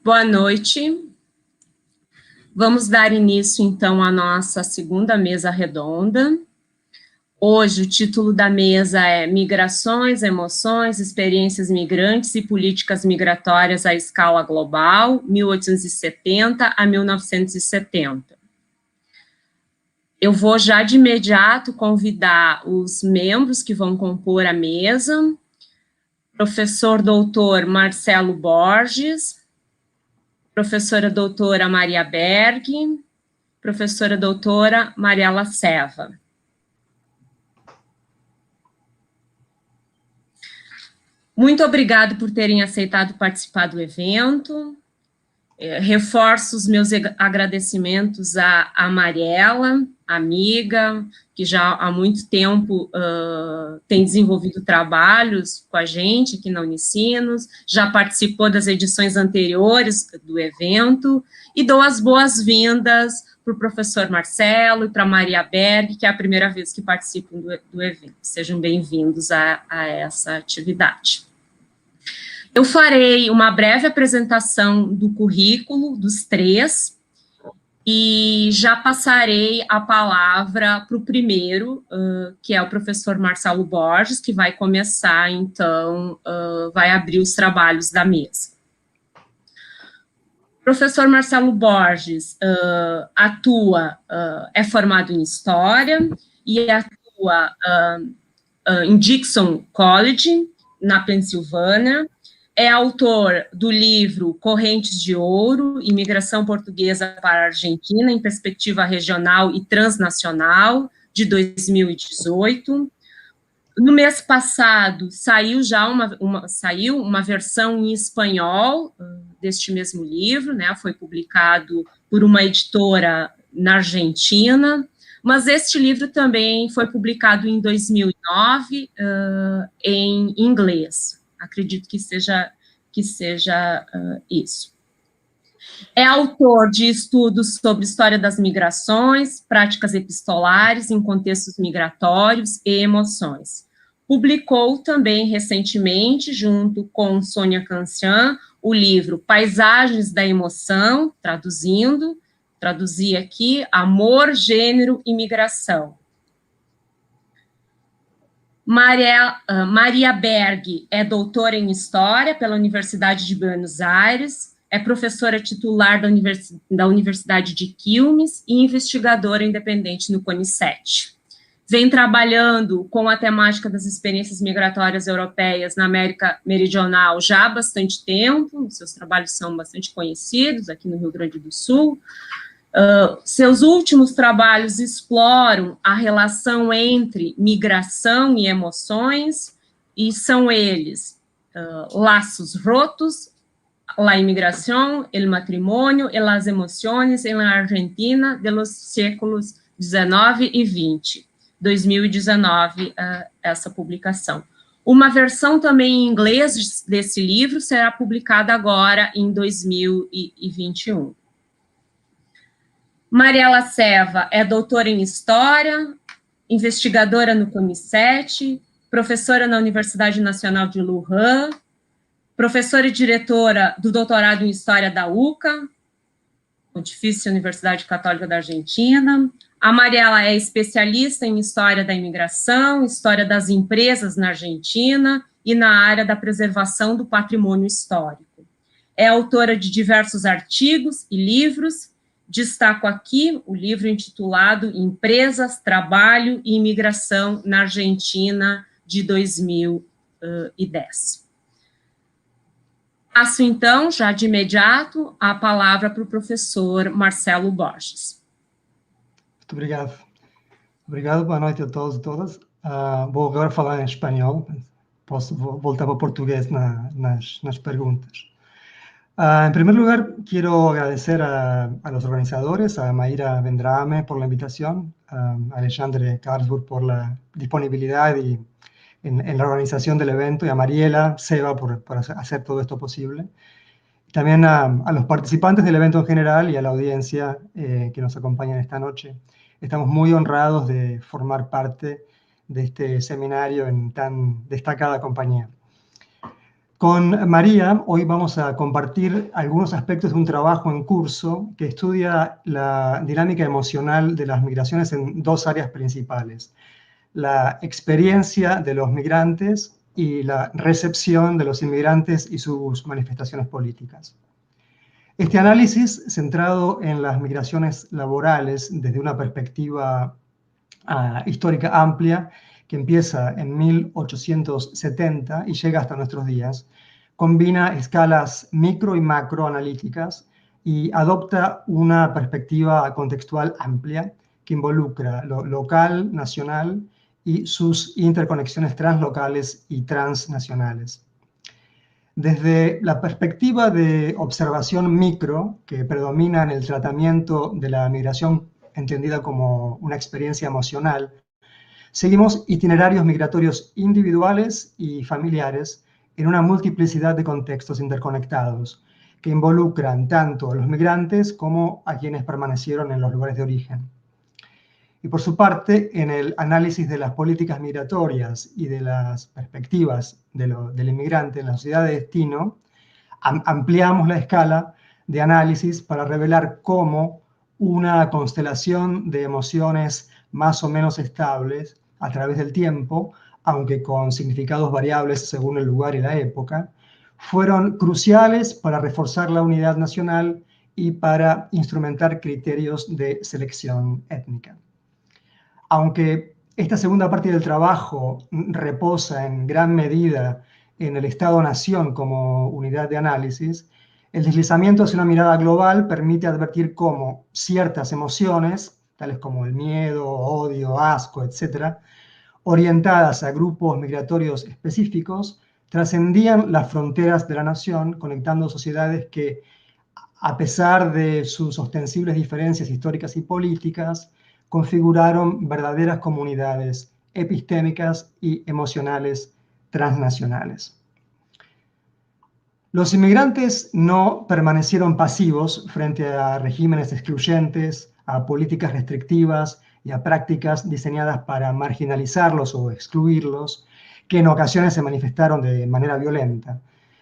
Boa noite. Vamos dar início, então, à nossa segunda mesa redonda. Hoje, o título da mesa é Migrações, Emoções, Experiências Migrantes e Políticas Migratórias à Escala Global, 1870 a 1970. Eu vou já de imediato convidar os membros que vão compor a mesa, professor doutor Marcelo Borges, professora doutora Maria Berg, professora doutora Mariela Seva. Muito obrigado por terem aceitado participar do evento. Reforço os meus agradecimentos à Mariela, amiga, que já há muito tempo tem desenvolvido trabalhos com a gente aqui na Unicinos, já participou das edições anteriores do evento, e dou as boas-vindas para o professor Marcelo e para a Maria Berg, que é a primeira vez que participam do evento. Sejam bem-vindos a essa atividade. Eu farei uma breve apresentação do currículo dos três e já passarei a palavra para o primeiro, que é o professor Marcelo Borges, que vai começar, então, vai abrir os trabalhos da mesa. O professor Marcelo Borges é formado em História e atua em Dixon College, na Pensilvânia. É autor do livro Correntes de Ouro, Imigração Portuguesa para a Argentina em Perspectiva Regional e Transnacional, de 2018. No mês passado, saiu já uma versão em espanhol deste mesmo livro, né, foi publicado por uma editora na Argentina, mas este livro também foi publicado em 2009 em inglês. Acredito que seja isso. É autor de estudos sobre história das migrações, práticas epistolares em contextos migratórios e emoções. Publicou também recentemente, junto com Sônia Cancian, o livro Paisagens da Emoção, traduzi aqui, Amor, Gênero e Migração. Maria Berg é doutora em História pela Universidade de Buenos Aires, é professora titular da Universidade de Quilmes e investigadora independente no CONICET. Vem trabalhando com a temática das experiências migratórias europeias na América Meridional já há bastante tempo, seus trabalhos são bastante conhecidos aqui no Rio Grande do Sul. Seus últimos trabalhos exploram a relação entre migração e emoções, e são eles Laços Rotos, La Inmigración, El Matrimonio y las Emociones en la Argentina de los séculos XIX e XX, 2019, essa publicação. Uma versão também em inglês desse livro será publicada agora em 2021. Mariela Seva é doutora em História, investigadora no CONICET, professora na Universidade Nacional de Luján, professora e diretora do doutorado em História da UCA, Pontifícia Universidade Católica da Argentina. A Mariela é especialista em História da Imigração, História das Empresas na Argentina e na área da preservação do patrimônio histórico. É autora de diversos artigos e livros. Destaco aqui o livro intitulado Empresas, Trabalho e Imigração na Argentina, de 2010. Passo, então, já de imediato, a palavra para o professor Marcelo Borges. Muito obrigado. Obrigado, boa noite a todos e todas. Vou agora falar em espanhol, posso voltar para o português nas perguntas. En primer lugar, quiero agradecer a los organizadores, a Mayra Vendrame por la invitación, a Alexandre Carlsburg por la disponibilidad en la organización del evento, y a Mariela Seva por hacer todo esto posible. También a los participantes del evento en general y a la audiencia que nos acompañan esta noche. Estamos muy honrados de formar parte de este seminario en tan destacada compañía. Con María, hoy vamos a compartir algunos aspectos de un trabajo en curso que estudia la dinámica emocional de las migraciones en dos áreas principales: la experiencia de los migrantes y la recepción de los inmigrantes y sus manifestaciones políticas. Este análisis, centrado en las migraciones laborales desde una perspectiva histórica amplia, que empieza en 1870 y llega hasta nuestros días, combina escalas micro y macro analíticas y adopta una perspectiva contextual amplia que involucra lo local, nacional y sus interconexiones translocales y transnacionales. Desde la perspectiva de observación micro, que predomina en el tratamiento de la migración entendida como una experiencia emocional, seguimos itinerarios migratorios individuales y familiares en una multiplicidad de contextos interconectados que involucran tanto a los migrantes como a quienes permanecieron en los lugares de origen. Y por su parte, en el análisis de las políticas migratorias y de las perspectivas del inmigrante en la sociedad de destino, ampliamos la escala de análisis para revelar cómo una constelación de emociones más o menos estables a través del tiempo, aunque con significados variables según el lugar y la época, fueron cruciales para reforzar la unidad nacional y para instrumentar criterios de selección étnica. Aunque esta segunda parte del trabajo reposa en gran medida en el Estado-Nación como unidad de análisis, el deslizamiento hacia una mirada global permite advertir cómo ciertas emociones, tales como el miedo, odio, asco, etc., orientadas a grupos migratorios específicos, trascendían las fronteras de la nación, conectando sociedades que, a pesar de sus ostensibles diferencias históricas y políticas, configuraron verdaderas comunidades epistémicas y emocionales transnacionales. Los inmigrantes no permanecieron pasivos frente a regímenes excluyentes, a políticas restrictivas y a prácticas diseñadas para marginalizarlos o excluirlos, que en ocasiones se manifestaron de manera violenta.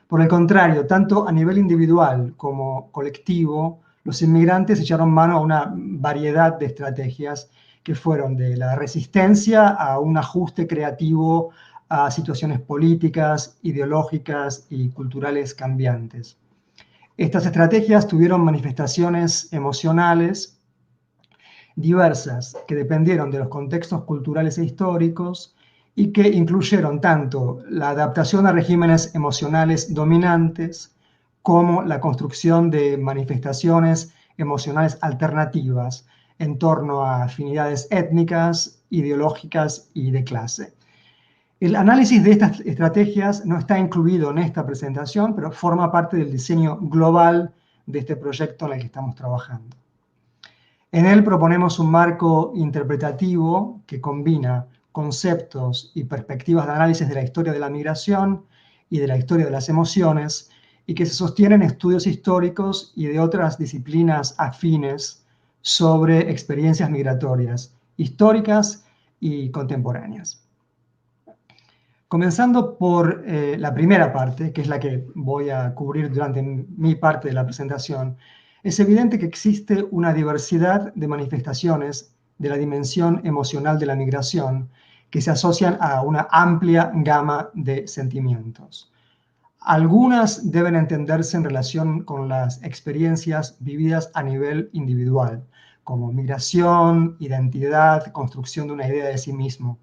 Por el contrario, tanto a nivel individual como colectivo, los inmigrantes echaron mano a una variedad de estrategias que fueron de la resistencia a un ajuste creativo a situaciones políticas, ideológicas y culturales cambiantes. Estas estrategias tuvieron manifestaciones emocionales diversas que dependieron de los contextos culturales e históricos y que incluyeron tanto la adaptación a regímenes emocionales dominantes como la construcción de manifestaciones emocionales alternativas en torno a afinidades étnicas, ideológicas y de clase. El análisis de estas estrategias no está incluido en esta presentación, pero forma parte del diseño global de este proyecto en el que estamos trabajando. En él proponemos un marco interpretativo que combina conceptos y perspectivas de análisis de la historia de la migración y de la historia de las emociones, y que se sostiene en estudios históricos y de otras disciplinas afines sobre experiencias migratorias, históricas y contemporáneas. Comenzando por la primera parte, que es la que voy a cubrir durante mi parte de la presentación, es evidente que existe una diversidad de manifestaciones de la dimensión emocional de la migración que se asocian a una amplia gama de sentimientos. Algunas deben entenderse en relación con las experiencias vividas a nivel individual, como migración, identidad, construcción de una idea de sí mismo.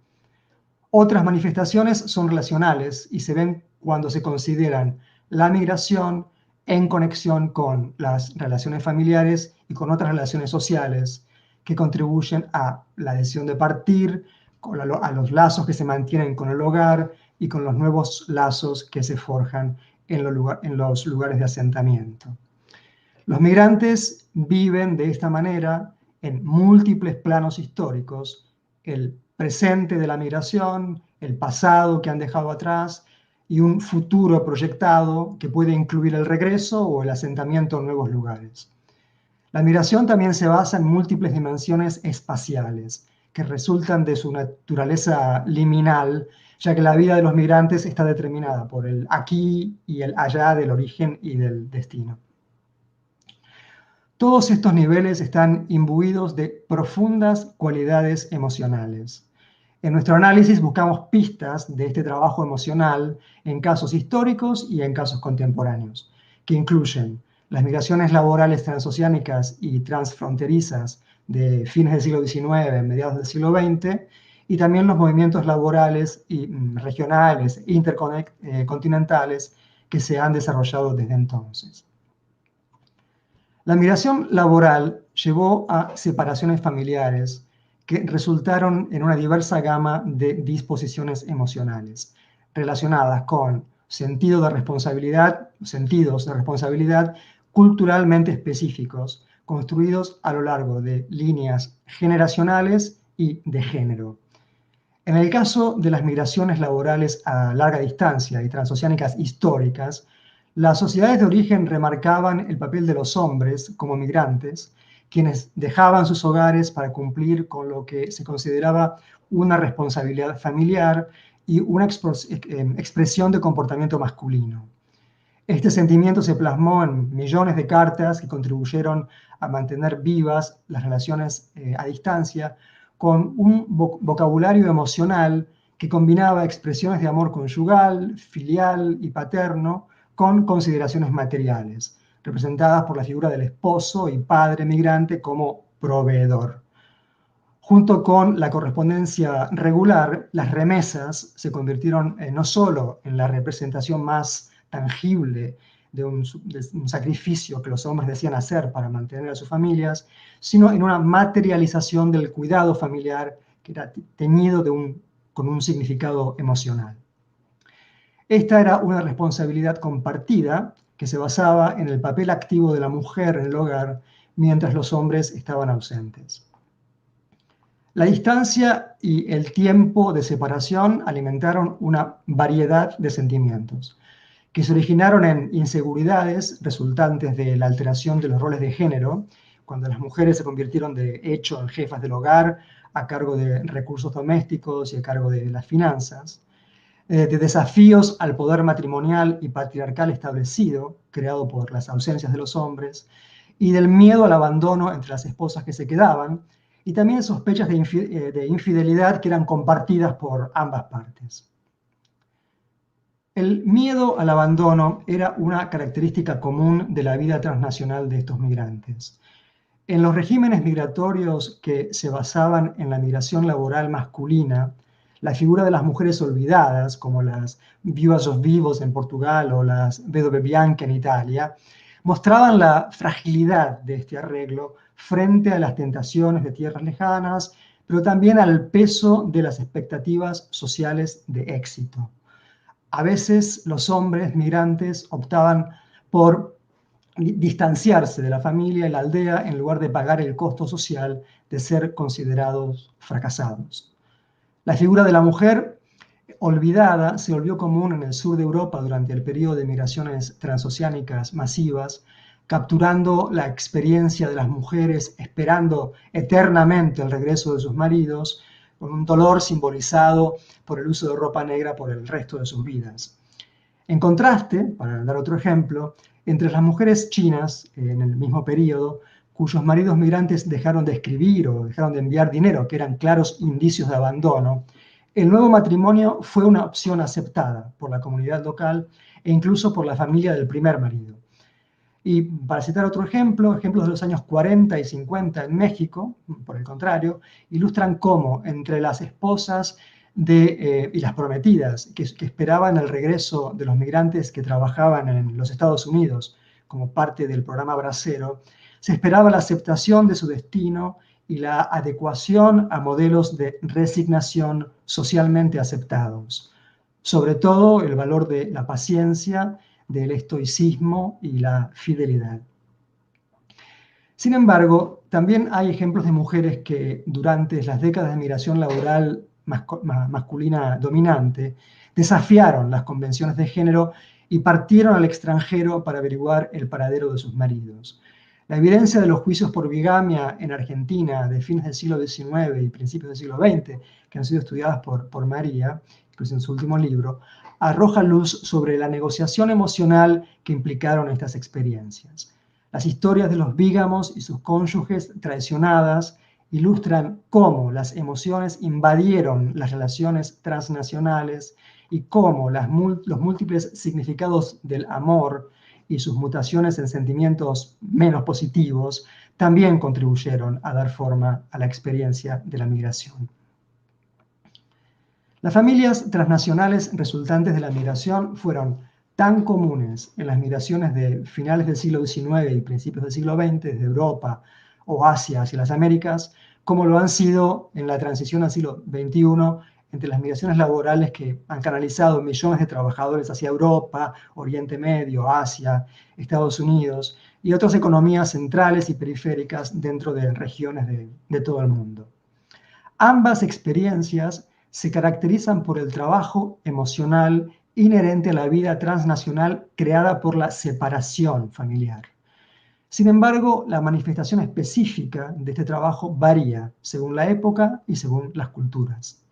Otras manifestaciones son relacionales y se ven cuando se consideran la migración en conexión con las relaciones familiares y con otras relaciones sociales que contribuyen a la decisión de partir, a los lazos que se mantienen con el hogar y con los nuevos lazos que se forjan en los lugares de asentamiento. Los migrantes viven de esta manera en múltiples planos históricos: el presente de la migración, el pasado que han dejado atrás y un futuro proyectado que puede incluir el regreso o el asentamiento en nuevos lugares. La migración también se basa en múltiples dimensiones espaciales que resultan de su naturaleza liminal, ya que la vida de los migrantes está determinada por el aquí y el allá del origen y del destino. Todos estos niveles están imbuidos de profundas cualidades emocionales. En nuestro análisis buscamos pistas de este trabajo emocional en casos históricos y en casos contemporáneos, que incluyen las migraciones laborales transoceánicas y transfronterizas de fines del siglo XIX, mediados del siglo XX, y también los movimientos laborales y regionales, intercontinentales, que se han desarrollado desde entonces. La migración laboral llevó a separaciones familiares que resultaron en una diversa gama de disposiciones emocionales relacionadas con sentidos de responsabilidad culturalmente específicos, construidos a lo largo de líneas generacionales y de género. En el caso de las migraciones laborales a larga distancia y transoceánicas históricas, las sociedades de origen remarcaban el papel de los hombres como migrantes, quienes dejaban sus hogares para cumplir con lo que se consideraba una responsabilidad familiar y una expresión de comportamiento masculino. Este sentimiento se plasmó en millones de cartas que contribuyeron a mantener vivas las relaciones a distancia, con un vocabulario emocional que combinaba expresiones de amor conyugal, filial y paterno con consideraciones materiales, representadas por la figura del esposo y padre migrante como proveedor. Junto con la correspondencia regular, las remesas se convirtieron no solo en la representación más tangible de un sacrificio que los hombres decían hacer para mantener a sus familias, sino en una materialización del cuidado familiar que era teñido con un significado emocional. Esta era una responsabilidad compartida que se basaba en el papel activo de la mujer en el hogar mientras los hombres estaban ausentes. La distancia y el tiempo de separación alimentaron una variedad de sentimientos que se originaron en inseguridades resultantes de la alteración de los roles de género, cuando las mujeres se convirtieron de hecho en jefas del hogar, a cargo de recursos domésticos y a cargo de las finanzas, de desafíos al poder matrimonial y patriarcal establecido, creado por las ausencias de los hombres, y del miedo al abandono entre las esposas que se quedaban, y también sospechas de infidelidad que eran compartidas por ambas partes. El miedo al abandono era una característica común de la vida transnacional de estos migrantes. En los regímenes migratorios que se basaban en la migración laboral masculina, la figura de las mujeres olvidadas, como las viudas dos vivos en Portugal o las vedove bianche en Italia, mostraban la fragilidad de este arreglo frente a las tentaciones de tierras lejanas, pero también al peso de las expectativas sociales de éxito. A veces los hombres migrantes optaban por distanciarse de la familia y la aldea en lugar de pagar el costo social de ser considerados fracasados. La figura de la mujer olvidada se volvió común en el sur de Europa durante el periodo de migraciones transoceánicas masivas, capturando la experiencia de las mujeres esperando eternamente el regreso de sus maridos, con un dolor simbolizado por el uso de ropa negra por el resto de sus vidas. En contraste, para dar otro ejemplo, entre las mujeres chinas en el mismo periodo, cuyos maridos migrantes dejaron de escribir o dejaron de enviar dinero, que eran claros indicios de abandono, el nuevo matrimonio fue una opción aceptada por la comunidad local e incluso por la familia del primer marido. Y para citar otro ejemplo, ejemplos de los años 40 y 50 en México, por el contrario, ilustran cómo entre las esposas y las prometidas que esperaban el regreso de los migrantes que trabajaban en los Estados Unidos como parte del programa Bracero, se esperaba la aceptación de su destino y la adecuación a modelos de resignación socialmente aceptados. Sobre todo el valor de la paciencia, del estoicismo y la fidelidad. Sin embargo, también hay ejemplos de mujeres que durante las décadas de migración laboral masculina dominante desafiaron las convenciones de género y partieron al extranjero para averiguar el paradero de sus maridos. La evidencia de los juicios por bigamia en Argentina de fines del siglo XIX y principios del siglo XX, que han sido estudiadas por María, incluso en su último libro, arroja luz sobre la negociación emocional que implicaron estas experiencias. Las historias de los bígamos y sus cónyuges traicionadas ilustran cómo las emociones invadieron las relaciones transnacionales y cómo los múltiples significados del amor y sus mutaciones en sentimientos menos positivos también contribuyeron a dar forma a la experiencia de la migración. Las familias transnacionales resultantes de la migración fueron tan comunes en las migraciones de finales del siglo XIX y principios del siglo XX desde Europa o Asia hacia las Américas, como lo han sido en la transición al siglo XXI entre las migraciones laborales que han canalizado millones de trabajadores hacia Europa, Oriente Medio, Asia, Estados Unidos y otras economías centrales y periféricas dentro de regiones de todo el mundo. Ambas experiencias se caracterizan por el trabajo emocional inherente a la vida transnacional creada por la separación familiar. Sin embargo, la manifestación específica de este trabajo varía según la época y según las culturas.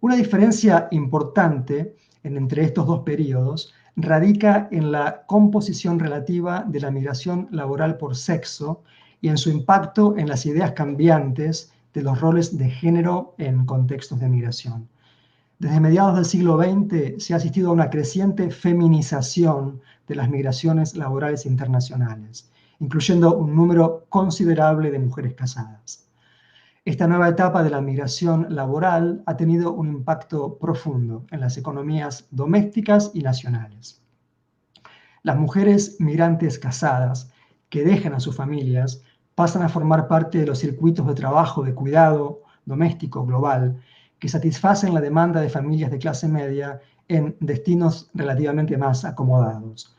Una diferencia importante entre estos dos periodos radica en la composición relativa de la migración laboral por sexo y en su impacto en las ideas cambiantes de los roles de género en contextos de migración. Desde mediados del siglo XX se ha asistido a una creciente feminización de las migraciones laborales internacionales, incluyendo un número considerable de mujeres casadas. Esta nueva etapa de la migración laboral ha tenido un impacto profundo en las economías domésticas y nacionales. Las mujeres migrantes casadas que dejan a sus familias pasan a formar parte de los circuitos de trabajo de cuidado doméstico global que satisfacen la demanda de familias de clase media en destinos relativamente más acomodados.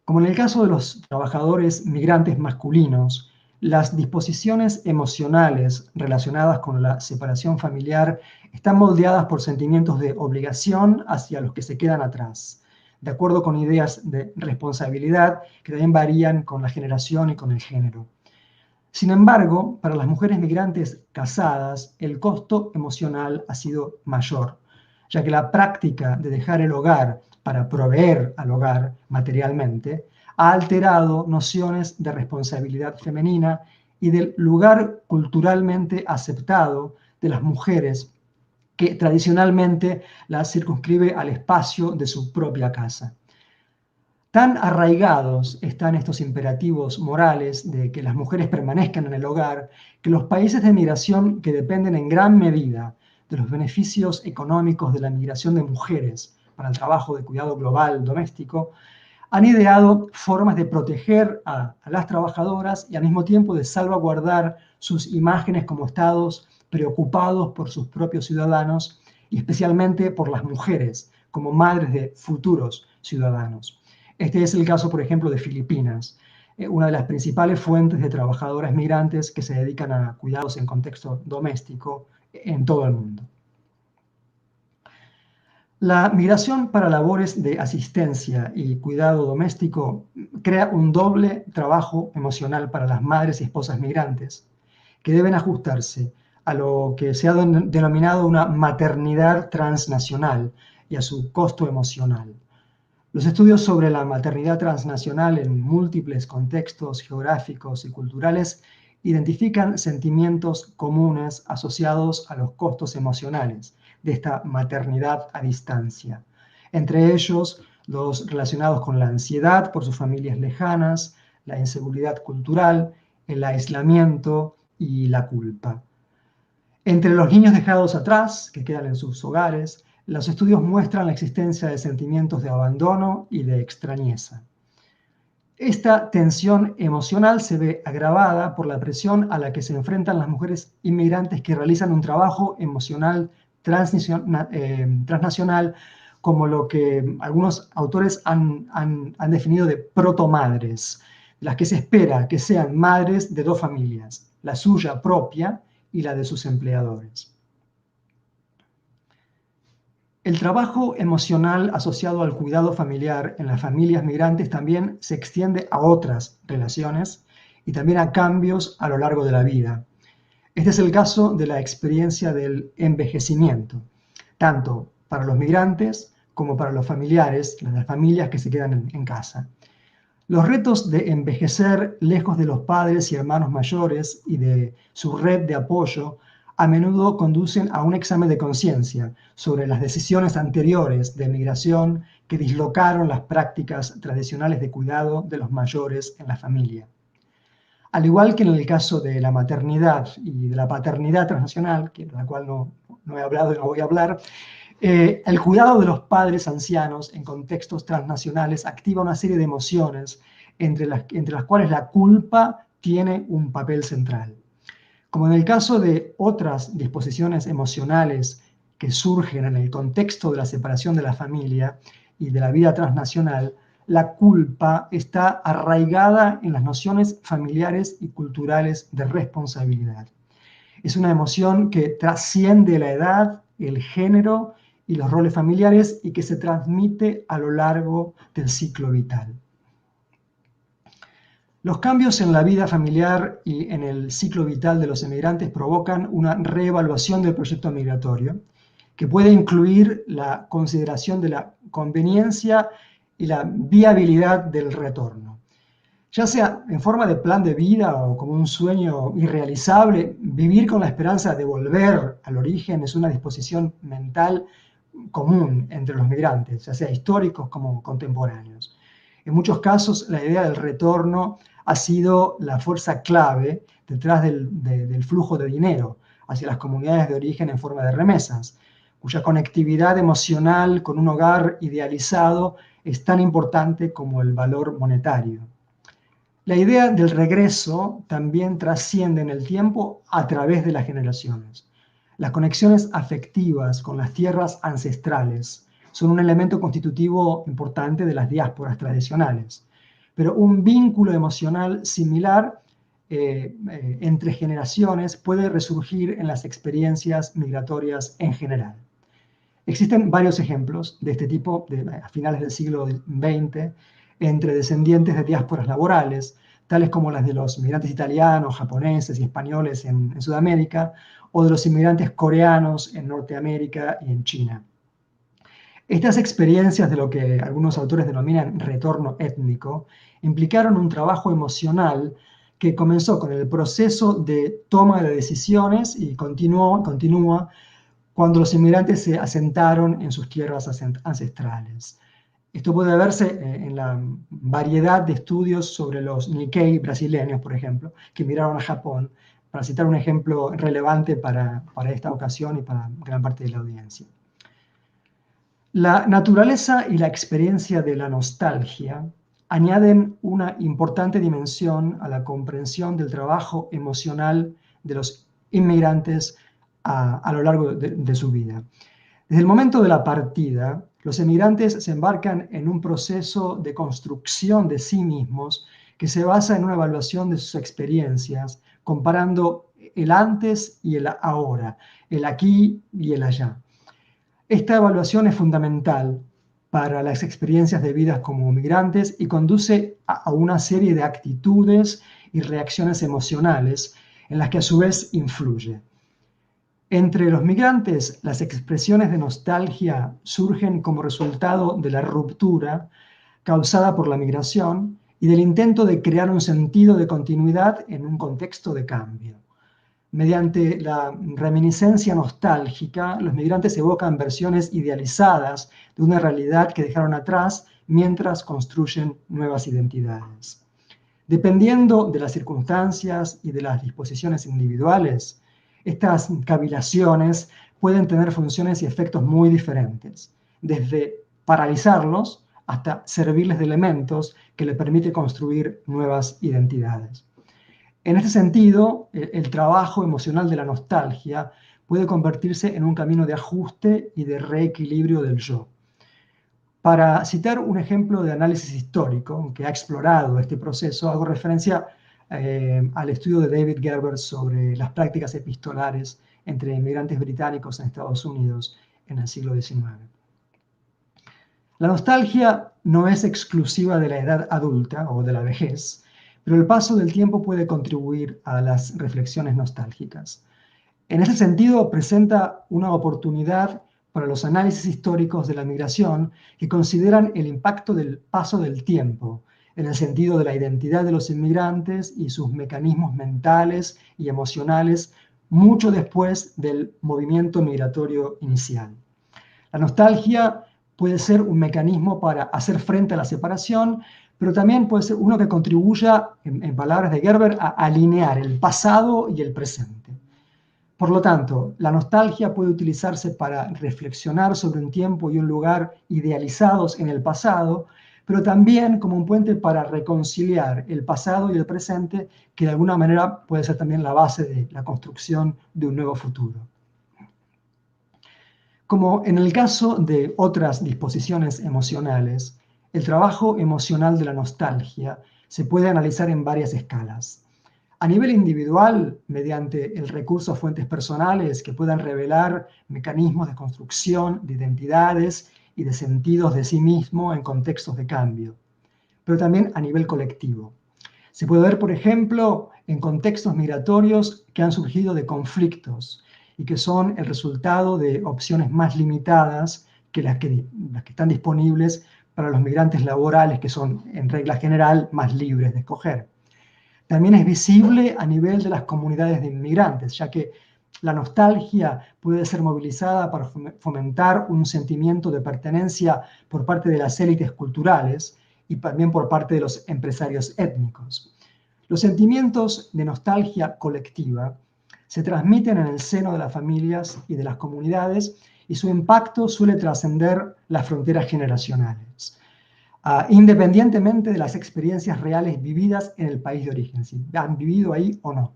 Como en el caso de los trabajadores migrantes masculinos, las disposiciones emocionales relacionadas con la separación familiar están moldeadas por sentimientos de obligación hacia los que se quedan atrás, de acuerdo con ideas de responsabilidad que también varían con la generación y con el género. Sin embargo, para las mujeres migrantes casadas, el costo emocional ha sido mayor, ya que la práctica de dejar el hogar para proveer al hogar materialmente ha alterado nociones de responsabilidad femenina y del lugar culturalmente aceptado de las mujeres, que tradicionalmente las circunscribe al espacio de su propia casa. Tan arraigados están estos imperativos morales de que las mujeres permanezcan en el hogar, que los países de migración que dependen en gran medida de los beneficios económicos de la migración de mujeres para el trabajo de cuidado global doméstico, han ideado formas de proteger a las trabajadoras y al mismo tiempo de salvaguardar sus imágenes como estados preocupados por sus propios ciudadanos y especialmente por las mujeres como madres de futuros ciudadanos. Este es el caso, por ejemplo, de Filipinas, una de las principales fuentes de trabajadoras migrantes que se dedican a cuidados en contexto doméstico en todo el mundo. La migración para labores de asistencia y cuidado doméstico crea un doble trabajo emocional para las madres y esposas migrantes, que deben ajustarse a lo que se ha denominado una maternidad transnacional y a su costo emocional. Los estudios sobre la maternidad transnacional en múltiples contextos geográficos y culturales identifican sentimientos comunes asociados a los costos emocionales de esta maternidad a distancia. Entre ellos, los relacionados con la ansiedad por sus familias lejanas, la inseguridad cultural, el aislamiento y la culpa. Entre los niños dejados atrás, que quedan en sus hogares, los estudios muestran la existencia de sentimientos de abandono y de extrañeza. Esta tensión emocional se ve agravada por la presión a la que se enfrentan las mujeres inmigrantes que realizan un trabajo emocional transnacional, como lo que algunos autores han definido de protomadres, las que se espera que sean madres de dos familias, la suya propia y la de sus empleadores. El trabajo emocional asociado al cuidado familiar en las familias migrantes también se extiende a otras relaciones y también a cambios a lo largo de la vida. Este es el caso de la experiencia del envejecimiento, tanto para los migrantes como para los familiares, las familias que se quedan en casa. Los retos de envejecer lejos de los padres y hermanos mayores y de su red de apoyo a menudo conducen a un examen de conciencia sobre las decisiones anteriores de migración que dislocaron las prácticas tradicionales de cuidado de los mayores en la familia. Al igual que en el caso de la maternidad y de la paternidad transnacional, de la cual no he hablado y no voy a hablar, el cuidado de los padres ancianos en contextos transnacionales activa una serie de emociones entre las cuales la culpa tiene un papel central. Como en el caso de otras disposiciones emocionales que surgen en el contexto de la separación de la familia y de la vida transnacional, la culpa está arraigada en las nociones familiares y culturales de responsabilidad. Es una emoción que trasciende la edad, el género y los roles familiares y que se transmite a lo largo del ciclo vital. Los cambios en la vida familiar y en el ciclo vital de los emigrantes provocan una reevaluación del proyecto migratorio, que puede incluir la consideración de la conveniencia y la viabilidad del retorno. Ya sea en forma de plan de vida o como un sueño irrealizable, vivir con la esperanza de volver al origen es una disposición mental común entre los migrantes, ya sea históricos como contemporáneos. En muchos casos, la idea del retorno ha sido la fuerza clave detrás del flujo de dinero hacia las comunidades de origen en forma de remesas, cuya conectividad emocional con un hogar idealizado es tan importante como el valor monetario. La idea del regreso también trasciende en el tiempo a través de las generaciones. Las conexiones afectivas con las tierras ancestrales son un elemento constitutivo importante de las diásporas tradicionales, pero un vínculo emocional similar entre generaciones puede resurgir en las experiencias migratorias en general. Existen varios ejemplos de este tipo a finales del siglo XX entre descendientes de diásporas laborales, tales como las de los inmigrantes italianos, japoneses y españoles en Sudamérica, o de los inmigrantes coreanos en Norteamérica y en China. Estas experiencias de lo que algunos autores denominan retorno étnico implicaron un trabajo emocional que comenzó con el proceso de toma de decisiones y continúa cuando los inmigrantes se asentaron en sus tierras ancestrales. Esto puede verse en la variedad de estudios sobre los Nikkei brasileños, por ejemplo, que emigraron a Japón, para citar un ejemplo relevante para esta ocasión y para gran parte de la audiencia. La naturaleza y la experiencia de la nostalgia añaden una importante dimensión a la comprensión del trabajo emocional de los inmigrantes a lo largo de su vida. Desde el momento de la partida, los emigrantes se embarcan en un proceso de construcción de sí mismos que se basa en una evaluación de sus experiencias, comparando el antes y el ahora, el aquí y el allá. Esta evaluación es fundamental para las experiencias de vidas como migrantes y conduce a una serie de actitudes y reacciones emocionales en las que a su vez influye. Entre los migrantes, las expresiones de nostalgia surgen como resultado de la ruptura causada por la migración y del intento de crear un sentido de continuidad en un contexto de cambio. Mediante la reminiscencia nostálgica, los migrantes evocan versiones idealizadas de una realidad que dejaron atrás mientras construyen nuevas identidades. Dependiendo de las circunstancias y de las disposiciones individuales, estas cavilaciones pueden tener funciones y efectos muy diferentes, desde paralizarlos hasta servirles de elementos que les permite construir nuevas identidades. En este sentido, el trabajo emocional de la nostalgia puede convertirse en un camino de ajuste y de reequilibrio del yo. Para citar un ejemplo de análisis histórico que ha explorado este proceso, hago referencia al estudio de David Gerber sobre las prácticas epistolares entre inmigrantes británicos en Estados Unidos en el siglo XIX. La nostalgia no es exclusiva de la edad adulta o de la vejez, pero el paso del tiempo puede contribuir a las reflexiones nostálgicas. En ese sentido, presenta una oportunidad para los análisis históricos de la migración que consideran el impacto del paso del tiempo, en el sentido de la identidad de los inmigrantes y sus mecanismos mentales y emocionales mucho después del movimiento migratorio inicial. La nostalgia puede ser un mecanismo para hacer frente a la separación, pero también puede ser uno que contribuya, en palabras de Gerber, a alinear el pasado y el presente. Por lo tanto, la nostalgia puede utilizarse para reflexionar sobre un tiempo y un lugar idealizados en el pasado, pero también como un puente para reconciliar el pasado y el presente, que de alguna manera puede ser también la base de la construcción de un nuevo futuro. Como en el caso de otras disposiciones emocionales, el trabajo emocional de la nostalgia se puede analizar en varias escalas. A nivel individual, mediante el recurso a fuentes personales que puedan revelar mecanismos de construcción de identidades y de sentidos de sí mismo en contextos de cambio, pero también a nivel colectivo. Se puede ver, por ejemplo, en contextos migratorios que han surgido de conflictos y que son el resultado de opciones más limitadas que las que están disponibles para los migrantes laborales, que son, en regla general, más libres de escoger. También es visible a nivel de las comunidades de inmigrantes, ya que la nostalgia puede ser movilizada para fomentar un sentimiento de pertenencia por parte de las élites culturales y también por parte de los empresarios étnicos. Los sentimientos de nostalgia colectiva se transmiten en el seno de las familias y de las comunidades y su impacto suele trascender las fronteras generacionales, independientemente de las experiencias reales vividas en el país de origen, si han vivido ahí o no.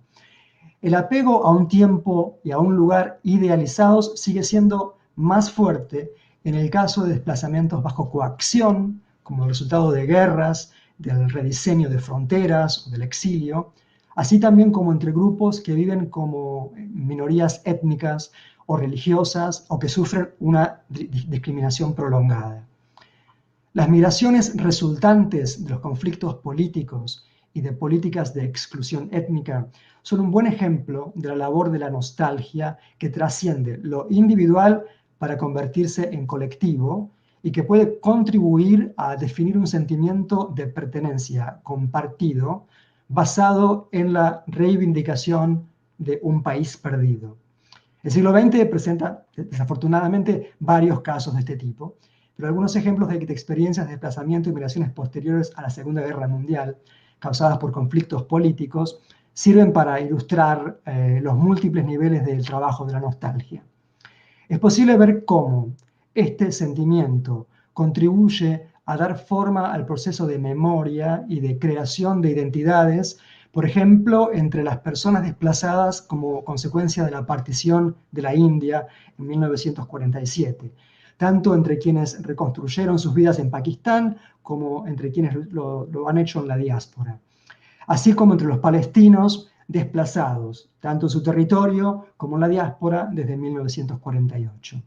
El apego a un tiempo y a un lugar idealizados sigue siendo más fuerte en el caso de desplazamientos bajo coacción, como resultado de guerras, del rediseño de fronteras o del exilio, así también como entre grupos que viven como minorías étnicas o religiosas o que sufren una discriminación prolongada. Las migraciones resultantes de los conflictos políticos y de políticas de exclusión étnica son un buen ejemplo de la labor de la nostalgia que trasciende lo individual para convertirse en colectivo y que puede contribuir a definir un sentimiento de pertenencia compartido basado en la reivindicación de un país perdido. El siglo XX presenta, desafortunadamente, varios casos de este tipo, pero algunos ejemplos de experiencias de desplazamiento y migraciones posteriores a la Segunda Guerra Mundial, causadas por conflictos políticos, sirven para ilustrar los múltiples niveles del trabajo de la nostalgia. Es posible ver cómo este sentimiento contribuye a dar forma al proceso de memoria y de creación de identidades, por ejemplo, entre las personas desplazadas como consecuencia de la partición de la India en 1947, tanto entre quienes reconstruyeron sus vidas en Pakistán como entre quienes lo han hecho en la diáspora, así como entre los palestinos desplazados, tanto en su territorio como en la diáspora desde 1948.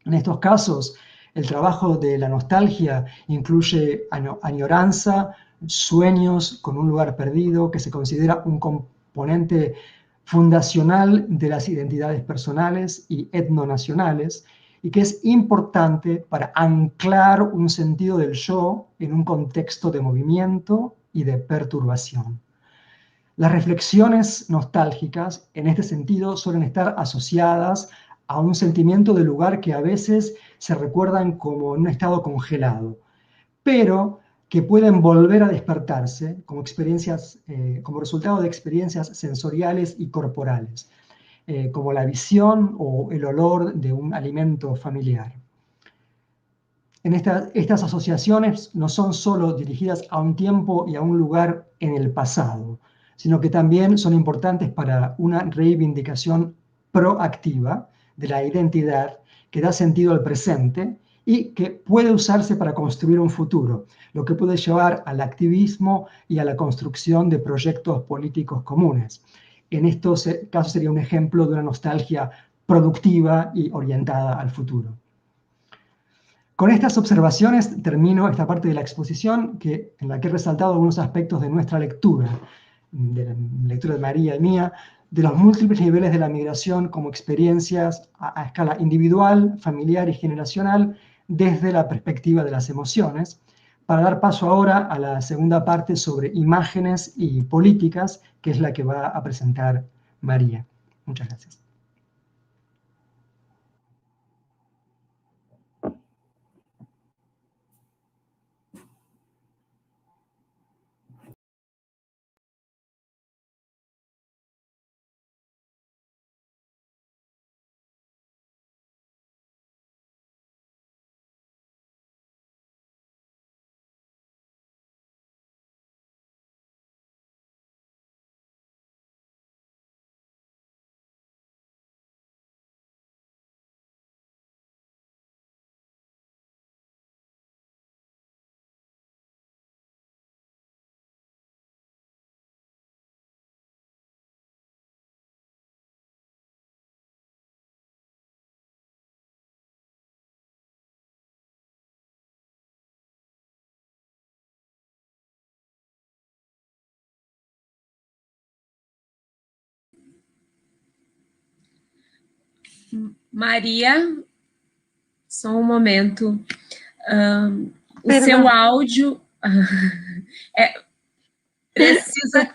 En estos casos, el trabajo de la nostalgia incluye añoranza, sueños con un lugar perdido, que se considera un componente fundacional de las identidades personales y etnonacionales, y que es importante para anclar un sentido del yo en un contexto de movimiento y de perturbación. Las reflexiones nostálgicas, en este sentido, suelen estar asociadas a un sentimiento de lugar que a veces se recuerdan como en un estado congelado, pero que pueden volver a despertarse como experiencias, como resultado de experiencias sensoriales y corporales, como la visión o el olor de un alimento familiar. Estas asociaciones no son solo dirigidas a un tiempo y a un lugar en el pasado, sino que también son importantes para una reivindicación proactiva de la identidad que da sentido al presente y que puede usarse para construir un futuro, lo que puede llevar al activismo y a la construcción de proyectos políticos comunes. En estos casos sería un ejemplo de una nostalgia productiva y orientada al futuro. Con estas observaciones termino esta parte de la exposición en la que he resaltado algunos aspectos de nuestra lectura, de la lectura de María y mía, de los múltiples niveles de la migración como experiencias a escala individual, familiar y generacional desde la perspectiva de las emociones, para dar paso ahora a la segunda parte sobre imágenes y políticas, que es la que va a presentar María. Muchas gracias. Maria, só um momento. O Perdão. seu áudio precisa...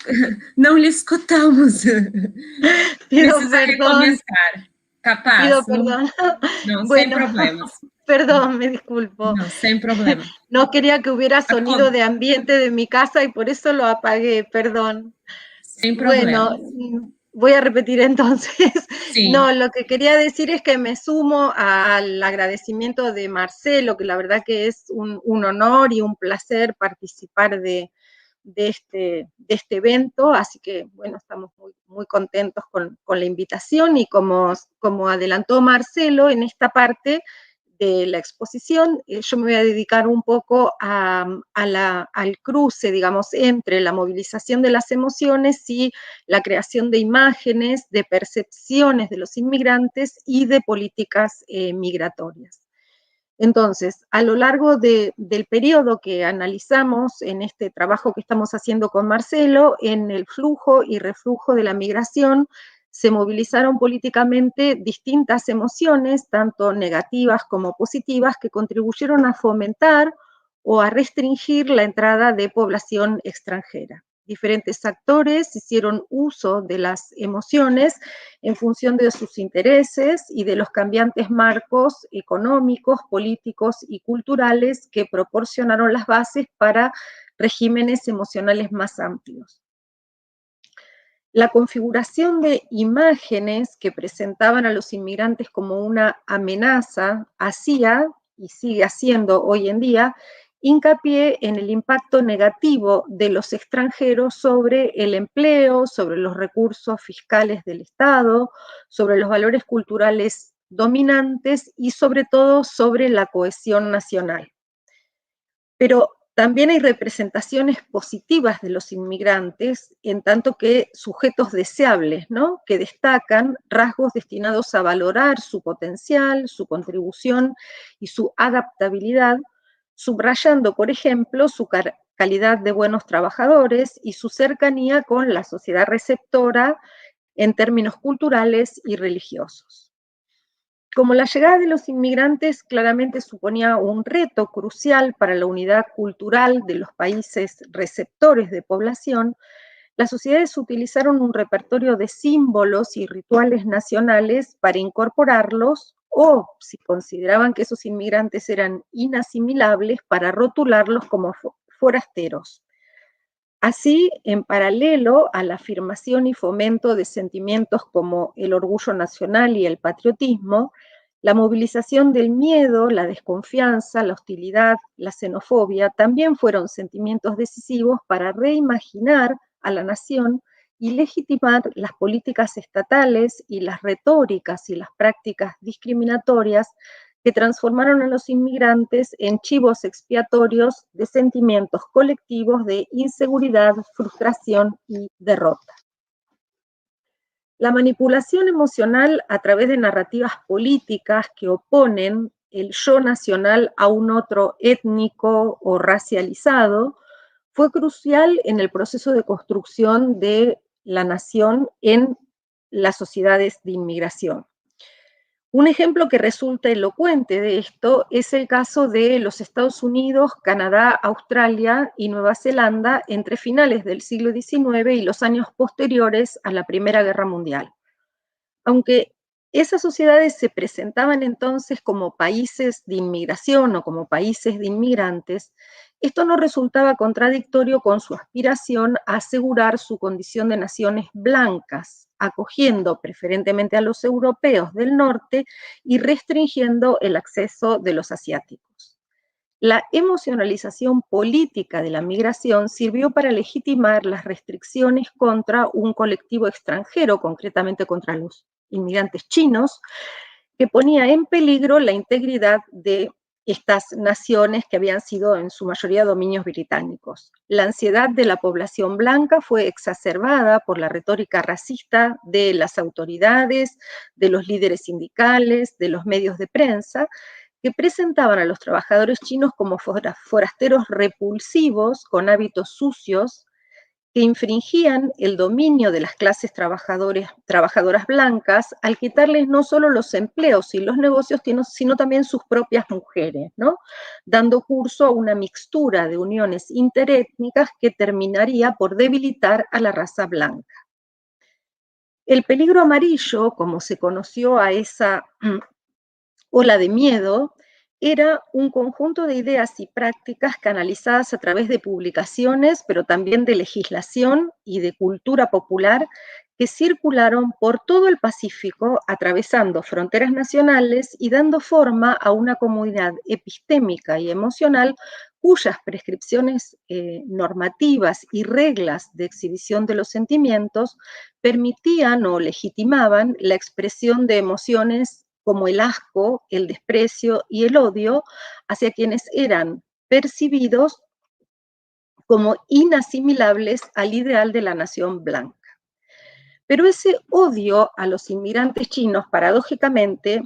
Não lhe escutamos. Pido Precisa perdón. recomeçar. Capaz? Pido perdón. Não, sem Bueno, problemas. perdón, me disculpo. No, sin problema. No quería que hubiera sonido de ambiente de mi casa y por eso lo apagué, perdón. Sin problema. Bueno, voy a repetir entonces. Sí. No, lo que quería decir es que me sumo al agradecimiento de Marcelo, que la verdad que es un honor y un placer participar de este evento, así que bueno, estamos muy contentos con la invitación y como adelantó Marcelo, en esta parte de la exposición, yo me voy a dedicar un poco al cruce, digamos, entre la movilización de las emociones y la creación de imágenes, de percepciones de los inmigrantes y de políticas migratorias. Entonces, a lo largo del periodo que analizamos en este trabajo que estamos haciendo con Marcelo, en el flujo y reflujo de la migración, se movilizaron políticamente distintas emociones, tanto negativas como positivas, que contribuyeron a fomentar o a restringir la entrada de población extranjera. Diferentes actores hicieron uso de las emociones en función de sus intereses y de los cambiantes marcos económicos, políticos y culturales que proporcionaron las bases para regímenes emocionales más amplios. La configuración de imágenes que presentaban a los inmigrantes como una amenaza hacía, y sigue haciendo hoy en día, hincapié en el impacto negativo de los extranjeros sobre el empleo, sobre los recursos fiscales del Estado, sobre los valores culturales dominantes y sobre todo sobre la cohesión nacional. Pero también hay representaciones positivas de los inmigrantes, en tanto que sujetos deseables, ¿no? Que destacan rasgos destinados a valorar su potencial, su contribución y su adaptabilidad, subrayando, por ejemplo, su calidad de buenos trabajadores y su cercanía con la sociedad receptora en términos culturales y religiosos. Como la llegada de los inmigrantes claramente suponía un reto crucial para la unidad cultural de los países receptores de población, las sociedades utilizaron un repertorio de símbolos y rituales nacionales para incorporarlos o, si consideraban que esos inmigrantes eran inasimilables, para rotularlos como forasteros. Así, en paralelo a la afirmación y fomento de sentimientos como el orgullo nacional y el patriotismo, la movilización del miedo, la desconfianza, la hostilidad, la xenofobia también fueron sentimientos decisivos para reimaginar a la nación y legitimar las políticas estatales y las retóricas y las prácticas discriminatorias que transformaron a los inmigrantes en chivos expiatorios de sentimientos colectivos de inseguridad, frustración y derrota. La manipulación emocional a través de narrativas políticas que oponen el yo nacional a un otro étnico o racializado, fue crucial en el proceso de construcción de la nación en las sociedades de inmigración. Un ejemplo que resulta elocuente de esto es el caso de los Estados Unidos, Canadá, Australia y Nueva Zelanda entre finales del siglo XIX y los años posteriores a la Primera Guerra Mundial. Aunque esas sociedades se presentaban entonces como países de inmigración o como países de inmigrantes, esto no resultaba contradictorio con su aspiración a asegurar su condición de naciones blancas, acogiendo preferentemente a los europeos del norte y restringiendo el acceso de los asiáticos. La emocionalización política de la migración sirvió para legitimar las restricciones contra un colectivo extranjero, concretamente contra los inmigrantes chinos, que ponía en peligro la integridad de estas naciones que habían sido en su mayoría dominios británicos. La ansiedad de la población blanca fue exacerbada por la retórica racista de las autoridades, de los líderes sindicales, de los medios de prensa, que presentaban a los trabajadores chinos como forasteros repulsivos, con hábitos sucios, que infringían el dominio de las clases trabajadoras blancas al quitarles no solo los empleos y los negocios, sino también sus propias mujeres, ¿no? Dando curso a una mixtura de uniones interétnicas que terminaría por debilitar a la raza blanca. El peligro amarillo, como se conoció a esa ola de miedo, era un conjunto de ideas y prácticas canalizadas a través de publicaciones, pero también de legislación y de cultura popular que circularon por todo el Pacífico, atravesando fronteras nacionales y dando forma a una comunidad epistémica y emocional cuyas prescripciones normativas y reglas de exhibición de los sentimientos permitían o legitimaban la expresión de emociones como el asco, el desprecio y el odio hacia quienes eran percibidos como inasimilables al ideal de la nación blanca. Pero ese odio a los inmigrantes chinos, paradójicamente,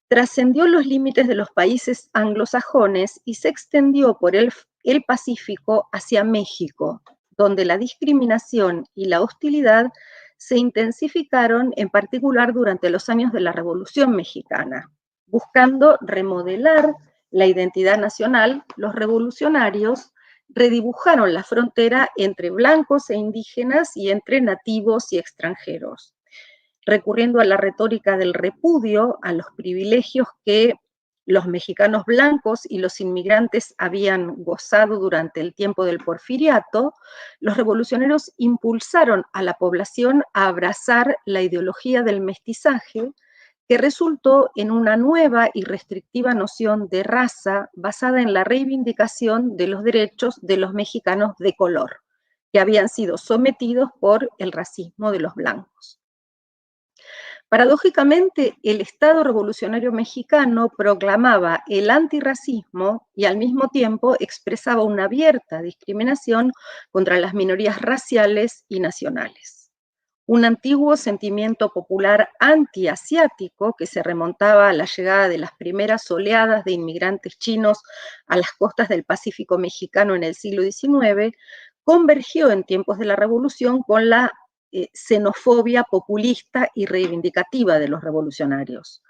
trascendió los límites de los países anglosajones y se extendió por el Pacífico hacia México, donde la discriminación y la hostilidad se intensificaron, en particular durante los años de la Revolución Mexicana. Buscando remodelar la identidad nacional, los revolucionarios redibujaron la frontera entre blancos e indígenas y entre nativos y extranjeros, recurriendo a la retórica del repudio a los privilegios que los mexicanos blancos y los inmigrantes habían gozado durante el tiempo del porfiriato. Los revolucionarios impulsaron a la población a abrazar la ideología del mestizaje, que resultó en una nueva y restrictiva noción de raza basada en la reivindicación de los derechos de los mexicanos de color, que habían sido sometidos por el racismo de los blancos. Paradójicamente, el Estado Revolucionario Mexicano proclamaba el antirracismo y al mismo tiempo expresaba una abierta discriminación contra las minorías raciales y nacionales. Un antiguo sentimiento popular antiasiático que se remontaba a la llegada de las primeras oleadas de inmigrantes chinos a las costas del Pacífico mexicano en el siglo XIX, convergió en tiempos de la Revolución con la xenofobia populista y reivindicativa de los revolucionarios.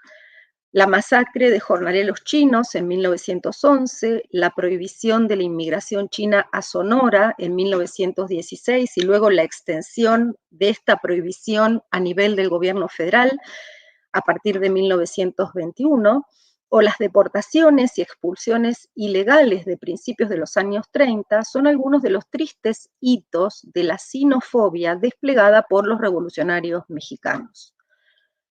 La masacre de jornaleros chinos en 1911, la prohibición de la inmigración china a Sonora en 1916 y luego la extensión de esta prohibición a nivel del gobierno federal a partir de 1921, o las deportaciones y expulsiones ilegales de principios de los años 30 son algunos de los tristes hitos de la xenofobia desplegada por los revolucionarios mexicanos.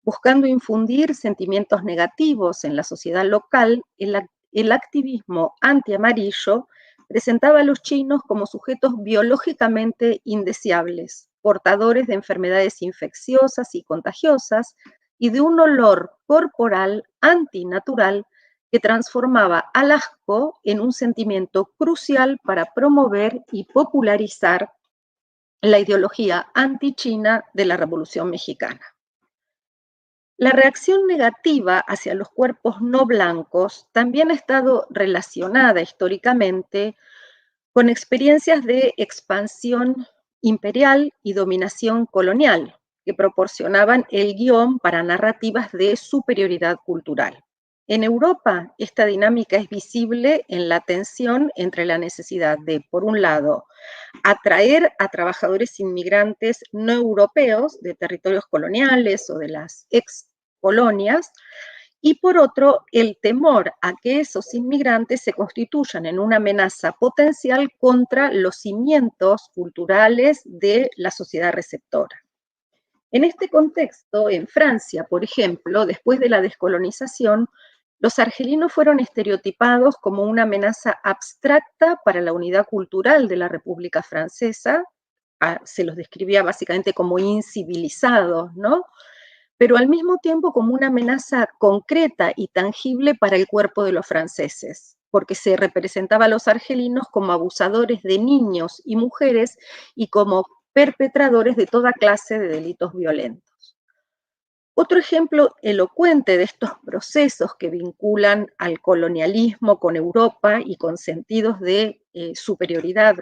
Buscando infundir sentimientos negativos en la sociedad local, el activismo antiamarillo presentaba a los chinos como sujetos biológicamente indeseables, portadores de enfermedades infecciosas y contagiosas, y de un olor corporal antinatural que transformaba al asco en un sentimiento crucial para promover y popularizar la ideología antichina de la Revolución Mexicana. La reacción negativa hacia los cuerpos no blancos también ha estado relacionada históricamente con experiencias de expansión imperial y dominación colonial, que proporcionaban el guión para narrativas de superioridad cultural. En Europa, esta dinámica es visible en la tensión entre la necesidad de, por un lado, atraer a trabajadores inmigrantes no europeos de territorios coloniales o de las ex colonias, y por otro, el temor a que esos inmigrantes se constituyan en una amenaza potencial contra los cimientos culturales de la sociedad receptora. En este contexto, en Francia, por ejemplo, después de la descolonización, los argelinos fueron estereotipados como una amenaza abstracta para la unidad cultural de la República Francesa. Se los describía básicamente como incivilizados, ¿no? Pero al mismo tiempo como una amenaza concreta y tangible para el cuerpo de los franceses, porque se representaba a los argelinos como abusadores de niños y mujeres y como perpetradores de toda clase de delitos violentos. Otro ejemplo elocuente de estos procesos que vinculan al colonialismo con Europa y con sentidos de superioridad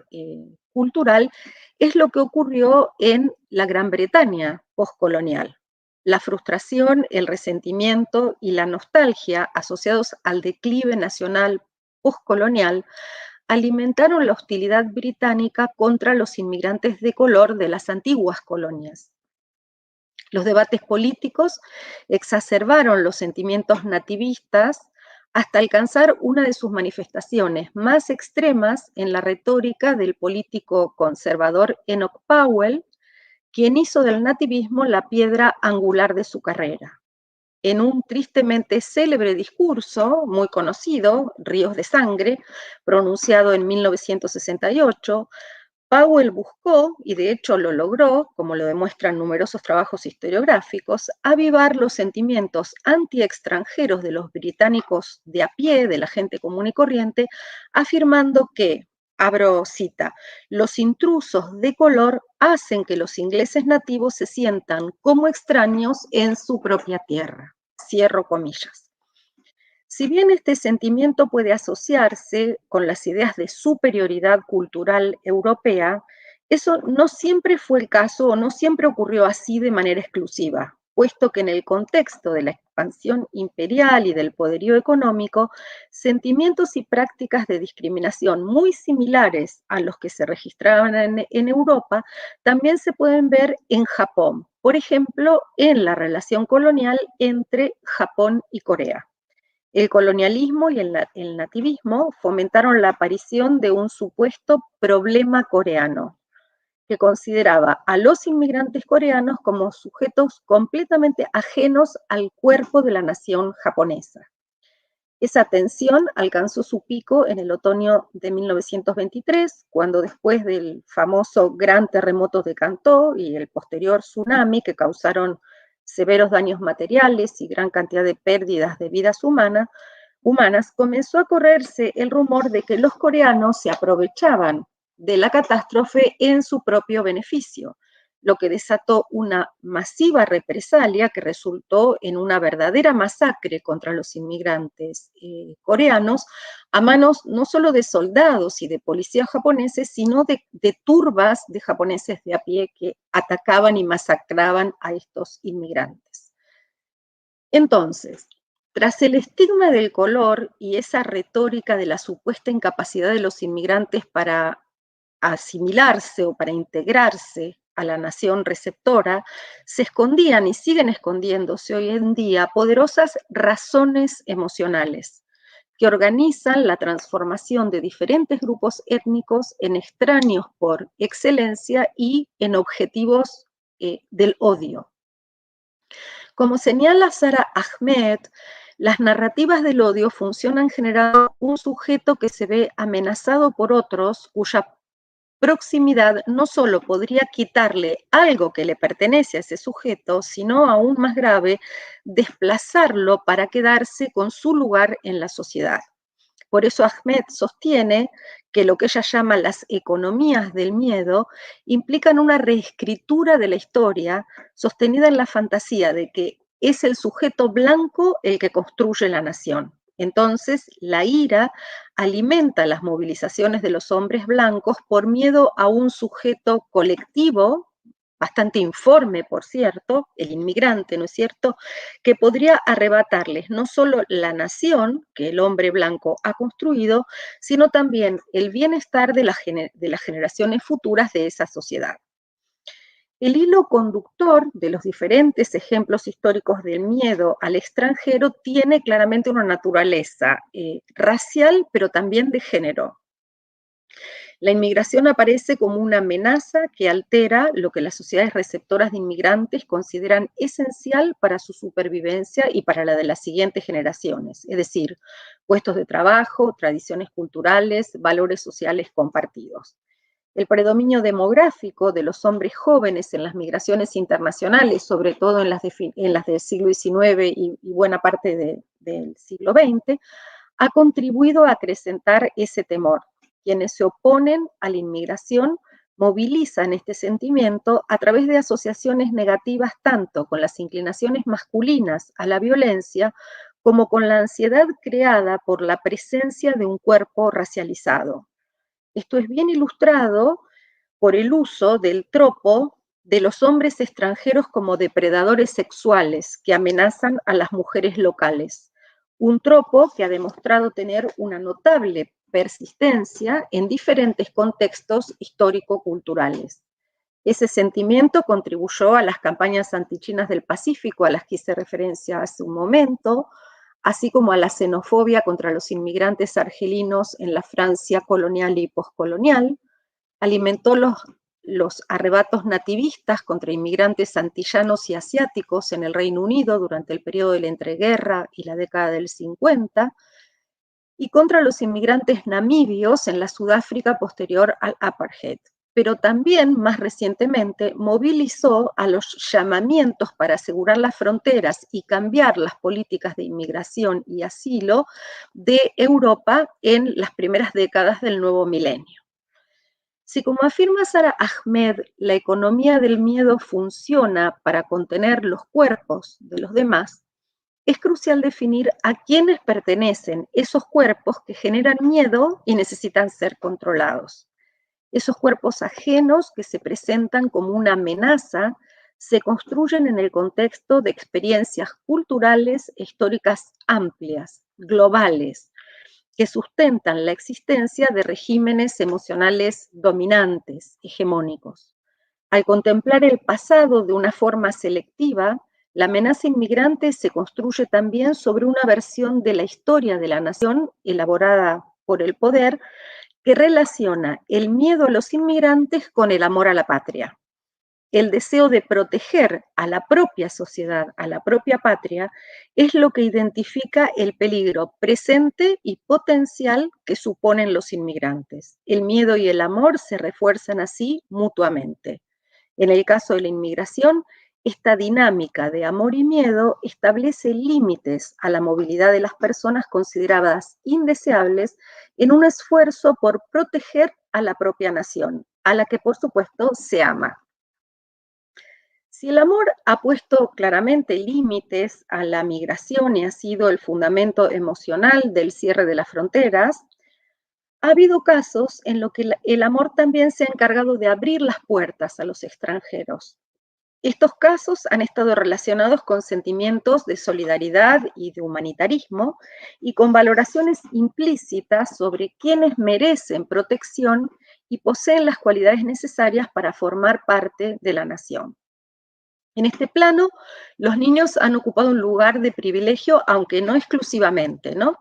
cultural es lo que ocurrió en la Gran Bretaña postcolonial. La frustración, el resentimiento y la nostalgia asociados al declive nacional postcolonial alimentaron la hostilidad británica contra los inmigrantes de color de las antiguas colonias. Los debates políticos exacerbaron los sentimientos nativistas hasta alcanzar una de sus manifestaciones más extremas en la retórica del político conservador Enoch Powell, quien hizo del nativismo la piedra angular de su carrera. En un tristemente célebre discurso, muy conocido, Ríos de Sangre, pronunciado en 1968, Powell buscó, y de hecho lo logró, como lo demuestran numerosos trabajos historiográficos, avivar los sentimientos anti-extranjeros de los británicos de a pie, de la gente común y corriente, afirmando que, abro cita, los intrusos de color hacen que los ingleses nativos se sientan como extraños en su propia tierra. Cierro comillas. Si bien este sentimiento puede asociarse con las ideas de superioridad cultural europea, eso no siempre fue el caso o no siempre ocurrió así de manera exclusiva, puesto que en el contexto de la expansión imperial y del poderío económico, sentimientos y prácticas de discriminación muy similares a los que se registraban en Europa también se pueden ver en Japón, por ejemplo, en la relación colonial entre Japón y Corea. El colonialismo y el nativismo fomentaron la aparición de un supuesto problema coreano, que consideraba a los inmigrantes coreanos como sujetos completamente ajenos al cuerpo de la nación japonesa. Esa tensión alcanzó su pico en el otoño de 1923, cuando después del famoso gran terremoto de Kantō y el posterior tsunami que causaron severos daños materiales y gran cantidad de pérdidas de vidas humanas, comenzó a correrse el rumor de que los coreanos se aprovechaban de la catástrofe en su propio beneficio, lo que desató una masiva represalia que resultó en una verdadera masacre contra los inmigrantes coreanos a manos no solo de soldados y de policías japoneses, sino de turbas de japoneses de a pie que atacaban y masacraban a estos inmigrantes. Entonces, tras el estigma del color y esa retórica de la supuesta incapacidad de los inmigrantes para asimilarse o para integrarse a la nación receptora, se escondían y siguen escondiéndose hoy en día poderosas razones emocionales que organizan la transformación de diferentes grupos étnicos en extraños por excelencia y en objetivos del odio. Como señala Sara Ahmed, las narrativas del odio funcionan generando un sujeto que se ve amenazado por otros cuya proximidad no solo podría quitarle algo que le pertenece a ese sujeto, sino aún más grave, desplazarlo para quedarse con su lugar en la sociedad. Por eso Ahmed sostiene que lo que ella llama las economías del miedo implican una reescritura de la historia sostenida en la fantasía de que es el sujeto blanco el que construye la nación. Entonces, la ira alimenta las movilizaciones de los hombres blancos por miedo a un sujeto colectivo, bastante informe, por cierto, el inmigrante, ¿no es cierto?, que podría arrebatarles no solo la nación que el hombre blanco ha construido, sino también el bienestar de las generaciones futuras de esa sociedad. El hilo conductor de los diferentes ejemplos históricos del miedo al extranjero tiene claramente una naturaleza racial, pero también de género. La inmigración aparece como una amenaza que altera lo que las sociedades receptoras de inmigrantes consideran esencial para su supervivencia y para la de las siguientes generaciones, es decir, puestos de trabajo, tradiciones culturales, valores sociales compartidos. El predominio demográfico de los hombres jóvenes en las migraciones internacionales, sobre todo en las del siglo XIX y buena parte del siglo XX, ha contribuido a acrecentar ese temor. Quienes se oponen a la inmigración movilizan este sentimiento a través de asociaciones negativas tanto con las inclinaciones masculinas a la violencia como con la ansiedad creada por la presencia de un cuerpo racializado. Esto es bien ilustrado por el uso del tropo de los hombres extranjeros como depredadores sexuales que amenazan a las mujeres locales. Un tropo que ha demostrado tener una notable persistencia en diferentes contextos histórico-culturales. Ese sentimiento contribuyó a las campañas antichinas del Pacífico, a las que hice referencia hace un momento, así como a la xenofobia contra los inmigrantes argelinos en la Francia colonial y poscolonial, alimentó los arrebatos nativistas contra inmigrantes antillanos y asiáticos en el Reino Unido durante el periodo de la entreguerra y la década del 50, y contra los inmigrantes namibios en la Sudáfrica posterior al apartheid. Pero también, más recientemente, movilizó a los llamamientos para asegurar las fronteras y cambiar las políticas de inmigración y asilo de Europa en las primeras décadas del nuevo milenio. Si, como afirma Sara Ahmed, la economía del miedo funciona para contener los cuerpos de los demás, es crucial definir a quiénes pertenecen esos cuerpos que generan miedo y necesitan ser controlados. Esos cuerpos ajenos que se presentan como una amenaza se construyen en el contexto de experiencias culturales e históricas amplias, globales, que sustentan la existencia de regímenes emocionales dominantes, hegemónicos. Al contemplar el pasado de una forma selectiva, la amenaza inmigrante se construye también sobre una versión de la historia de la nación elaborada por el poder que relaciona el miedo a los inmigrantes con el amor a la patria. El deseo de proteger a la propia sociedad, a la propia patria, es lo que identifica el peligro presente y potencial que suponen los inmigrantes. El miedo y el amor se refuerzan así mutuamente. En el caso de la inmigración, esta dinámica de amor y miedo establece límites a la movilidad de las personas consideradas indeseables en un esfuerzo por proteger a la propia nación, a la que por supuesto se ama. Si el amor ha puesto claramente límites a la migración y ha sido el fundamento emocional del cierre de las fronteras, ha habido casos en los que el amor también se ha encargado de abrir las puertas a los extranjeros. Estos casos han estado relacionados con sentimientos de solidaridad y de humanitarismo y con valoraciones implícitas sobre quienes merecen protección y poseen las cualidades necesarias para formar parte de la nación. En este plano, los niños han ocupado un lugar de privilegio, aunque no exclusivamente, ¿no?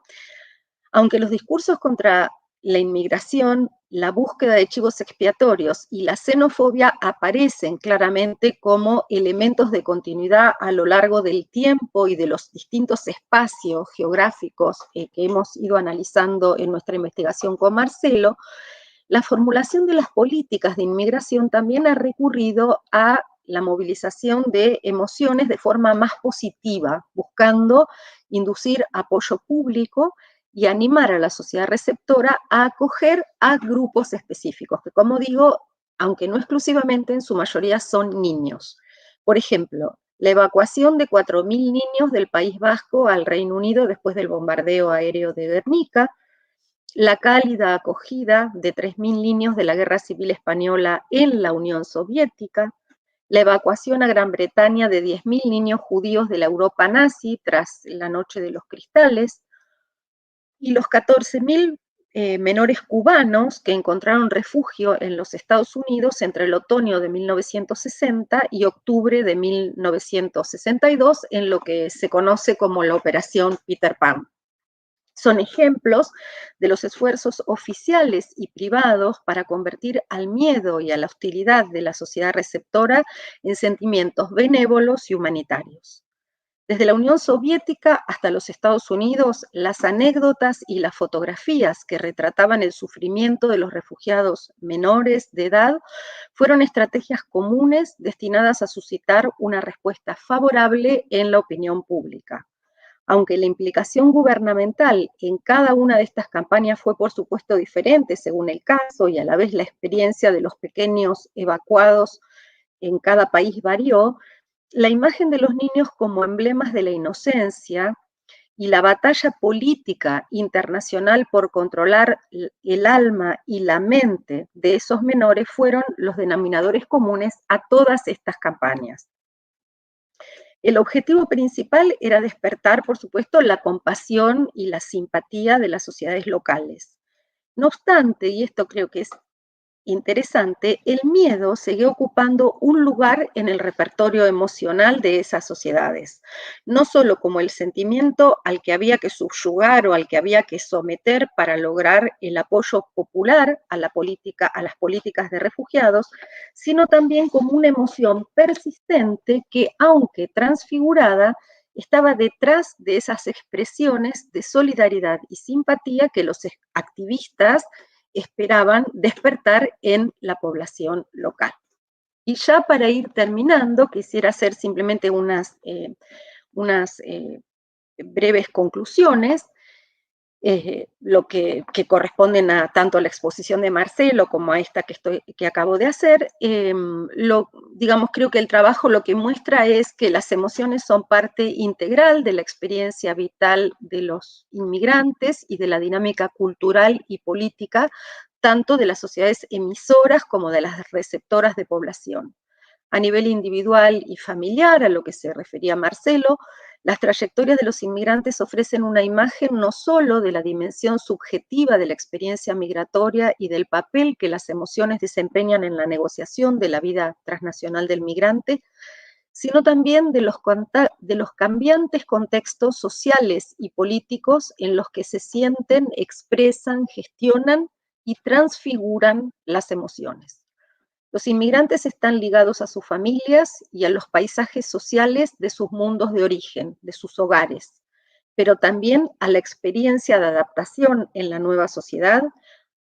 Aunque los discursos contra la inmigración, la búsqueda de chivos expiatorios y la xenofobia aparecen claramente como elementos de continuidad a lo largo del tiempo y de los distintos espacios geográficos que hemos ido analizando en nuestra investigación con Marcelo, la formulación de las políticas de inmigración también ha recurrido a la movilización de emociones de forma más positiva, buscando inducir apoyo público y animar a la sociedad receptora a acoger a grupos específicos, que como digo, aunque no exclusivamente, en su mayoría son niños. Por ejemplo, la evacuación de 4.000 niños del País Vasco al Reino Unido después del bombardeo aéreo de Guernica, la cálida acogida de 3.000 niños de la Guerra Civil Española en la Unión Soviética, la evacuación a Gran Bretaña de 10.000 niños judíos de la Europa nazi tras la Noche de los Cristales, y los 14.000 menores cubanos que encontraron refugio en los Estados Unidos entre el otoño de 1960 y octubre de 1962 en lo que se conoce como la Operación Peter Pan. Son ejemplos de los esfuerzos oficiales y privados para convertir al miedo y a la hostilidad de la sociedad receptora en sentimientos benévolos y humanitarios. Desde la Unión Soviética hasta los Estados Unidos, las anécdotas y las fotografías que retrataban el sufrimiento de los refugiados menores de edad fueron estrategias comunes destinadas a suscitar una respuesta favorable en la opinión pública. Aunque la implicación gubernamental en cada una de estas campañas fue, por supuesto, diferente según el caso y a la vez la experiencia de los pequeños evacuados en cada país varió, la imagen de los niños como emblemas de la inocencia y la batalla política internacional por controlar el alma y la mente de esos menores fueron los denominadores comunes a todas estas campañas. El objetivo principal era despertar, por supuesto, la compasión y la simpatía de las sociedades locales. No obstante, y esto creo que es interesante, el miedo sigue ocupando un lugar en el repertorio emocional de esas sociedades, no solo como el sentimiento al que había que subyugar o al que había que someter para lograr el apoyo popular a las políticas de refugiados, sino también como una emoción persistente que, aunque transfigurada, estaba detrás de esas expresiones de solidaridad y simpatía que los activistas esperaban despertar en la población local. Y ya para ir terminando, quisiera hacer simplemente unas breves conclusiones, lo que corresponden tanto a la exposición de Marcelo como a esta que acabo de hacer. Digamos, creo que el trabajo lo que muestra es que las emociones son parte integral de la experiencia vital de los inmigrantes y de la dinámica cultural y política, tanto de las sociedades emisoras como de las receptoras de población. A nivel individual y familiar, a lo que se refería Marcelo, las trayectorias de los inmigrantes ofrecen una imagen no solo de la dimensión subjetiva de la experiencia migratoria y del papel que las emociones desempeñan en la negociación de la vida transnacional del migrante, sino también de los cambiantes contextos sociales y políticos en los que se sienten, expresan, gestionan y transfiguran las emociones. Los inmigrantes están ligados a sus familias y a los paisajes sociales de sus mundos de origen, de sus hogares, pero también a la experiencia de adaptación en la nueva sociedad,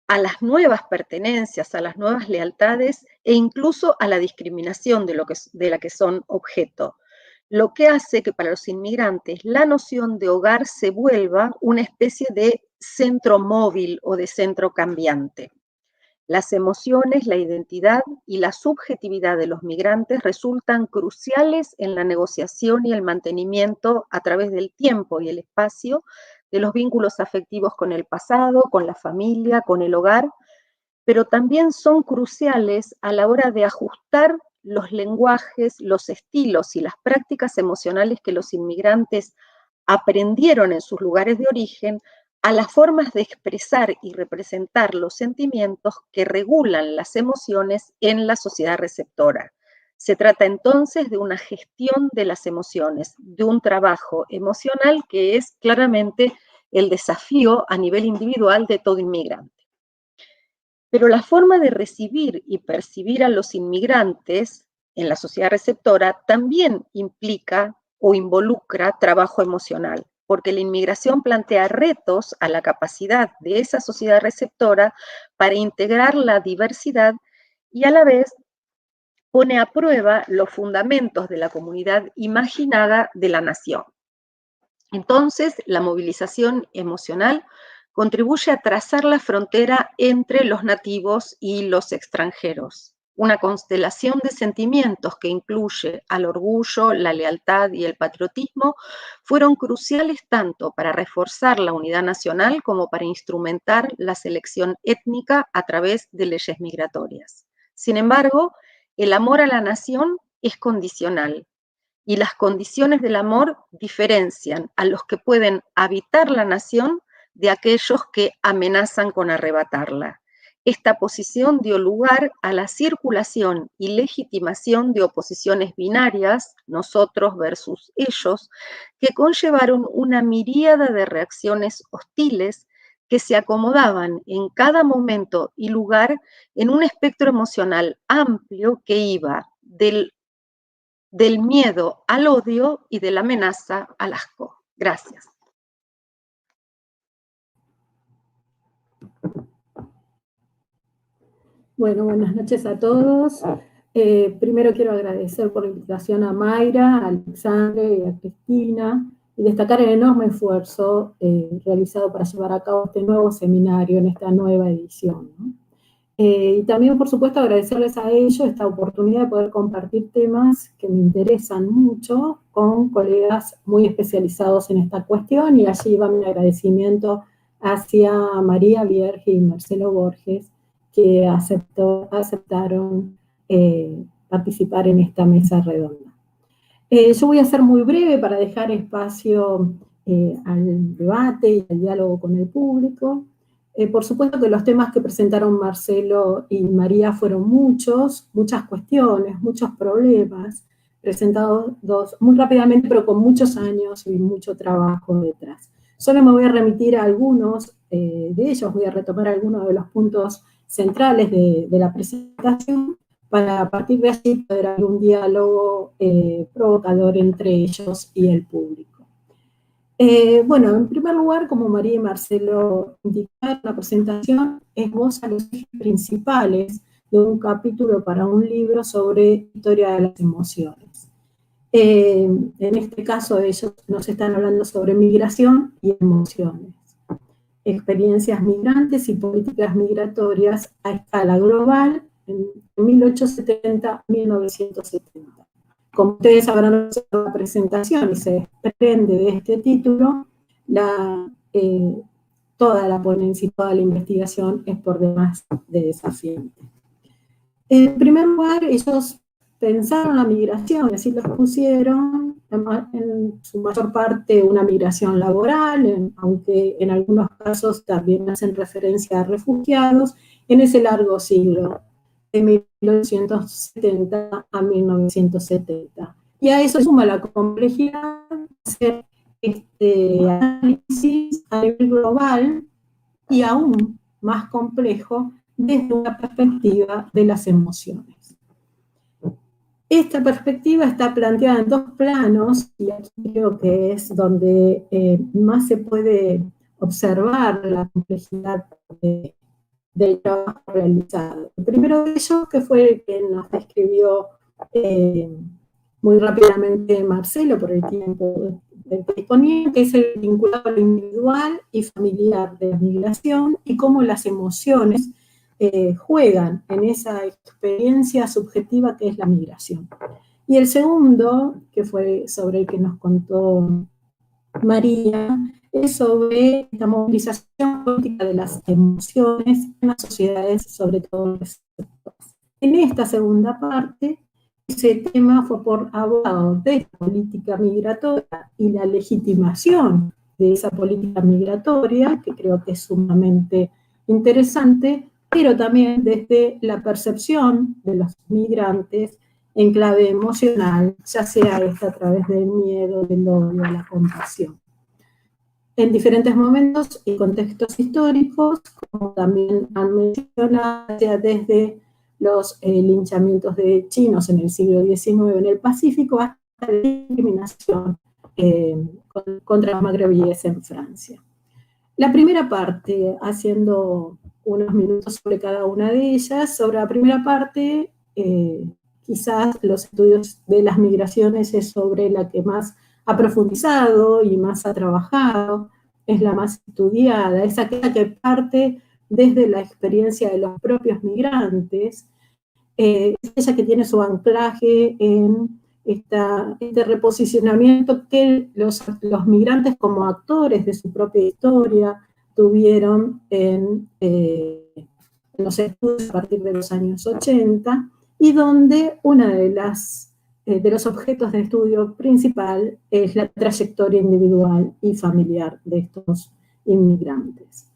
a las nuevas pertenencias, a las nuevas lealtades e incluso a la discriminación de la que son objeto, lo que hace que para los inmigrantes la noción de hogar se vuelva una especie de centro móvil o de centro cambiante. Las emociones, la identidad y la subjetividad de los migrantes resultan cruciales en la negociación y el mantenimiento a través del tiempo y el espacio de los vínculos afectivos con el pasado, con la familia, con el hogar, pero también son cruciales a la hora de ajustar los lenguajes, los estilos y las prácticas emocionales que los inmigrantes aprendieron en sus lugares de origen a las formas de expresar y representar los sentimientos que regulan las emociones en la sociedad receptora. Se trata entonces de una gestión de las emociones, de un trabajo emocional que es claramente el desafío a nivel individual de todo inmigrante. Pero la forma de recibir y percibir a los inmigrantes en la sociedad receptora también implica o involucra trabajo emocional, porque la inmigración plantea retos a la capacidad de esa sociedad receptora para integrar la diversidad y a la vez pone a prueba los fundamentos de la comunidad imaginada de la nación. Entonces, la movilización emocional contribuye a trazar la frontera entre los nativos y los extranjeros, una constelación de sentimientos que incluye al orgullo, la lealtad y el patriotismo, fueron cruciales tanto para reforzar la unidad nacional como para instrumentar la selección étnica a través de leyes migratorias. Sin embargo, el amor a la nación es condicional y las condiciones del amor diferencian a los que pueden habitar la nación de aquellos que amenazan con arrebatarla. Esta posición dio lugar a la circulación y legitimación de oposiciones binarias, nosotros versus ellos, que conllevaron una miríada de reacciones hostiles que se acomodaban en cada momento y lugar en un espectro emocional amplio que iba del miedo al odio y de la amenaza al asco. Gracias. Bueno, buenas noches a todos. Primero quiero agradecer por la invitación a Mayra, a Alexandre y a Cristina, y destacar el enorme esfuerzo realizado para llevar a cabo este nuevo seminario en esta nueva edición, ¿no? Y también, por supuesto, agradecerles a ellos esta oportunidad de poder compartir temas que me interesan mucho con colegas muy especializados en esta cuestión, y allí va mi agradecimiento hacia María Vierge y Marcelo Borges, que aceptaron participar en esta mesa redonda. Yo voy a ser muy breve para dejar espacio al debate y al diálogo con el público. Por supuesto que los temas que presentaron Marcelo y María fueron muchas cuestiones, muchos problemas, presentados muy rápidamente, pero con muchos años y mucho trabajo detrás. Solo me voy a remitir a algunos de ellos, voy a retomar algunos de los puntos centrales de la presentación, para a partir de allí poder haber un diálogo provocador entre ellos y el público. Bueno, en primer lugar, como María y Marcelo indicaron, la presentación esboza los ejes principales de un capítulo para un libro sobre historia de las emociones. En este caso, ellos nos están hablando sobre migración y emociones, experiencias migrantes y políticas migratorias a escala global en 1870-1970. Como ustedes habrán visto en la presentación y se desprende de este título, toda la ponencia y toda la investigación es por demás de desafiante. En primer lugar, ellos pensaron la migración, y así los pusieron, en su mayor parte una migración laboral, aunque en algunos casos también hacen referencia a refugiados, en ese largo siglo, de 1870 a 1970. Y a eso suma la complejidad de hacer este análisis a nivel global y aún más complejo desde una perspectiva de las emociones. Esta perspectiva está planteada en dos planos, y aquí creo que es donde más se puede observar la complejidad del trabajo realizado. El primero de ellos, que fue el que nos describió muy rápidamente Marcelo por el tiempo del que disponía, que es el vinculado a lo individual y familiar de la migración y cómo las emociones juegan en esa experiencia subjetiva que es la migración. Y el segundo, que fue sobre el que nos contó María, es sobre esta movilización política de las emociones en las sociedades, sobre todo receptoras. En esta segunda parte, ese tema fue abordado desde la política migratoria y la legitimación de esa política migratoria, que creo que es sumamente interesante, pero también desde la percepción de los migrantes en clave emocional, ya sea esta a través del miedo, del odio, la compasión. En diferentes momentos y contextos históricos, como también han mencionado, ya desde los linchamientos de chinos en el siglo XIX en el Pacífico hasta la discriminación contra los magrebíes en Francia. La primera parte, haciendo unos minutos sobre cada una de ellas, sobre la primera parte, quizás los estudios de las migraciones es sobre la que más ha profundizado y más ha trabajado, es la más estudiada, es aquella que parte desde la experiencia de los propios migrantes, es ella que tiene su anclaje en este reposicionamiento que los migrantes como actores de su propia historia tuvieron en los estudios a partir de los años 80, y donde uno de los objetos de estudio principal es la trayectoria individual y familiar de estos inmigrantes.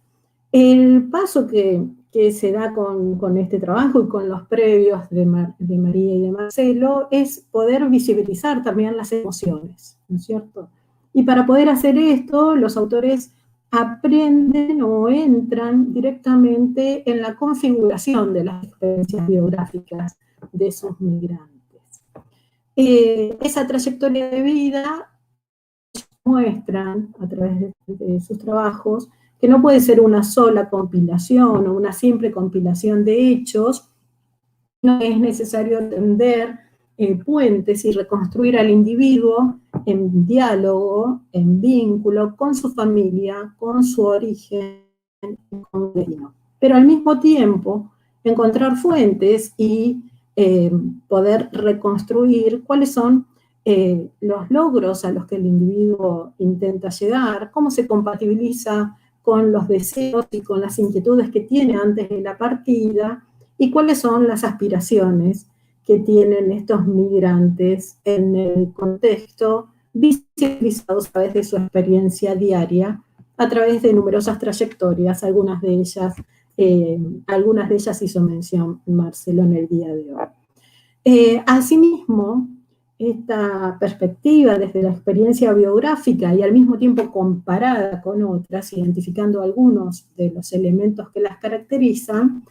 El paso que se da con este trabajo y con los previos de María y de Marcelo es poder visibilizar también las emociones, ¿no es cierto? Y para poder hacer esto, los autores aprenden o entran directamente en la configuración de las experiencias biográficas de esos migrantes. Esa trayectoria de vida muestran a través de sus trabajos que no puede ser una sola compilación o una simple compilación de hechos, sino que es necesario tender puentes y reconstruir al individuo en diálogo, en vínculo con su familia, con su origen, con su destino. Pero al mismo tiempo, encontrar fuentes y poder reconstruir cuáles son los logros a los que el individuo intenta llegar, cómo se compatibiliza con los deseos y con las inquietudes que tiene antes de la partida, y cuáles son las aspiraciones que tienen estos migrantes en el contexto, visibilizados a través de su experiencia diaria, a través de numerosas trayectorias, algunas de ellas hizo mención Marcelo en el día de hoy. Asimismo, esta perspectiva desde la experiencia biográfica y al mismo tiempo comparada con otras, identificando algunos de los elementos que las caracterizan,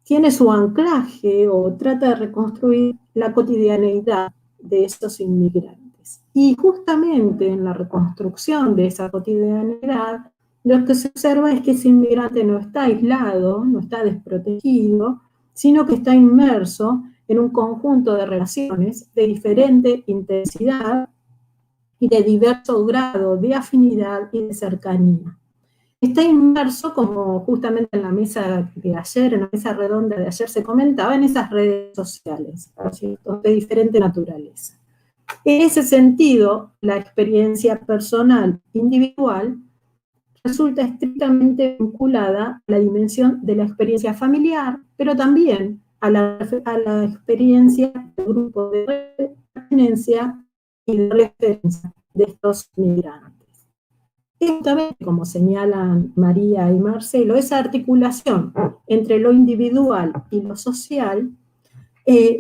tiene su anclaje o trata de reconstruir la cotidianeidad de estos inmigrantes. Y justamente en la reconstrucción de esa cotidianeidad, lo que se observa es que ese inmigrante no está aislado, no está desprotegido, sino que está inmerso en un conjunto de relaciones de diferente intensidad y de diverso grado de afinidad y de cercanía. Está inmerso, como justamente en la mesa de ayer, en la mesa redonda de ayer se comentaba, en esas redes sociales, ¿cierto?, de diferente naturaleza. En ese sentido, la experiencia personal individual resulta estrictamente vinculada a la dimensión de la experiencia familiar, pero también a la experiencia del grupo de pertenencia y de referencia de estos migrantes. Justamente, como señalan María y Marcelo, esa articulación entre lo individual y lo social,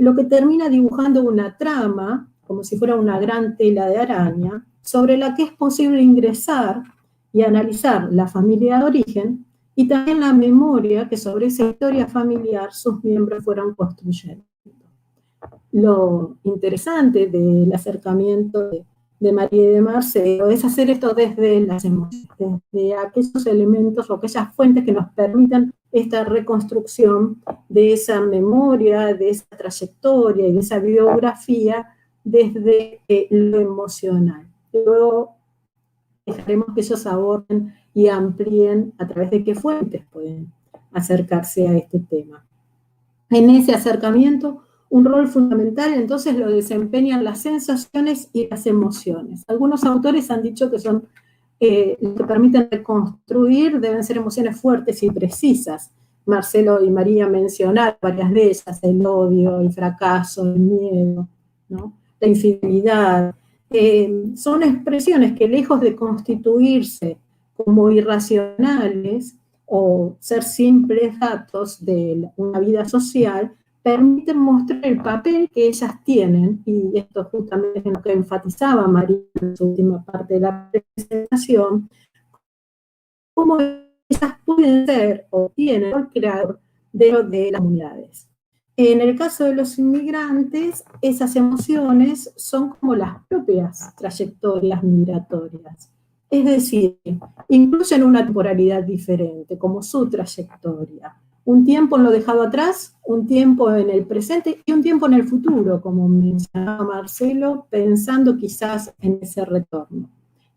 lo que termina dibujando una trama, como si fuera una gran tela de araña, sobre la que es posible ingresar y analizar la familia de origen y también la memoria que sobre esa historia familiar sus miembros fueron construyendo. Lo interesante del acercamiento de María y de Marcelo es hacer esto desde las emociones, desde aquellos elementos o aquellas fuentes que nos permitan esta reconstrucción de esa memoria, de esa trayectoria y de esa biografía desde lo emocional. Luego dejaremos que ellos aborden y amplíen a través de qué fuentes pueden acercarse a este tema. En ese acercamiento, un rol fundamental entonces lo desempeñan las sensaciones y las emociones. Algunos autores han dicho que son lo que permiten reconstruir, deben ser emociones fuertes y precisas. Marcelo y María mencionaron varias de ellas: el odio, el fracaso, el miedo, ¿no?, la infidelidad. Son expresiones que, lejos de constituirse como irracionales o ser simples datos de una vida social, permiten mostrar el papel que ellas tienen, y esto justamente es lo que enfatizaba María en su última parte de la presentación, cómo ellas pueden ser o tienen el creador de las comunidades. En el caso de los inmigrantes, esas emociones son como las propias trayectorias migratorias. Es decir, incluyen una temporalidad diferente, como su trayectoria. Un tiempo en lo dejado atrás, un tiempo en el presente y un tiempo en el futuro, como mencionaba Marcelo, pensando quizás en ese retorno.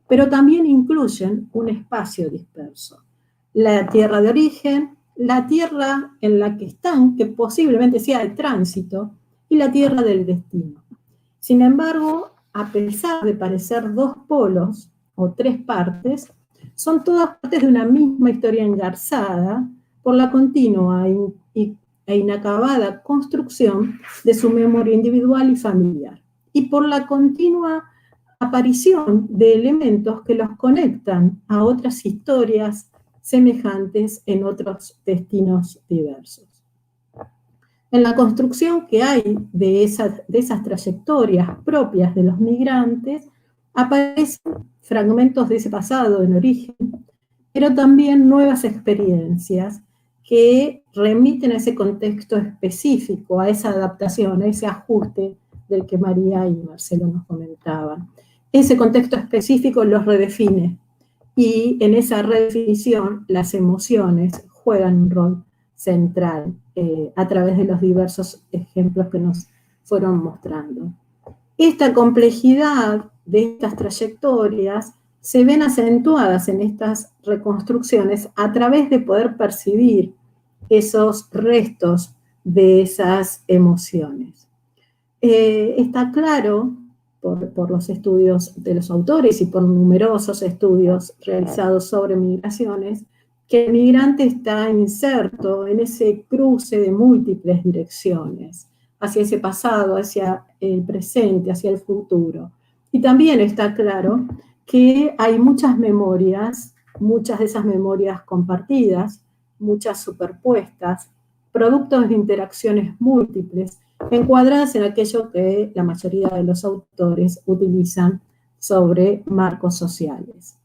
Pero también incluyen un espacio disperso: la tierra de origen, la tierra en la que están, que posiblemente sea de tránsito, y la tierra del destino. Sin embargo, a pesar de parecer dos polos o tres partes, son todas partes de una misma historia engarzada por la continua e inacabada construcción de su memoria individual y familiar, y por la continua aparición de elementos que los conectan a otras historias semejantes en otros destinos diversos. En la construcción que hay de esas trayectorias propias de los migrantes, aparecen fragmentos de ese pasado en origen, pero también nuevas experiencias que remiten a ese contexto específico, a esa adaptación, a ese ajuste del que María y Marcelo nos comentaban. Ese contexto específico los redefine, y en esa redefinición las emociones juegan un rol central a través de los diversos ejemplos que nos fueron mostrando. Esta complejidad de estas trayectorias se ven acentuadas en estas reconstrucciones a través de poder percibir esos restos de esas emociones. Está claro por los estudios de los autores y por numerosos estudios realizados sobre migraciones, que el migrante está inserto en ese cruce de múltiples direcciones, hacia ese pasado, hacia el presente, hacia el futuro. Y también está claro que hay muchas memorias, muchas de esas memorias compartidas, muchas superpuestas, productos de interacciones múltiples, encuadradas en aquello que la mayoría de los autores utilizan sobre marcos sociales.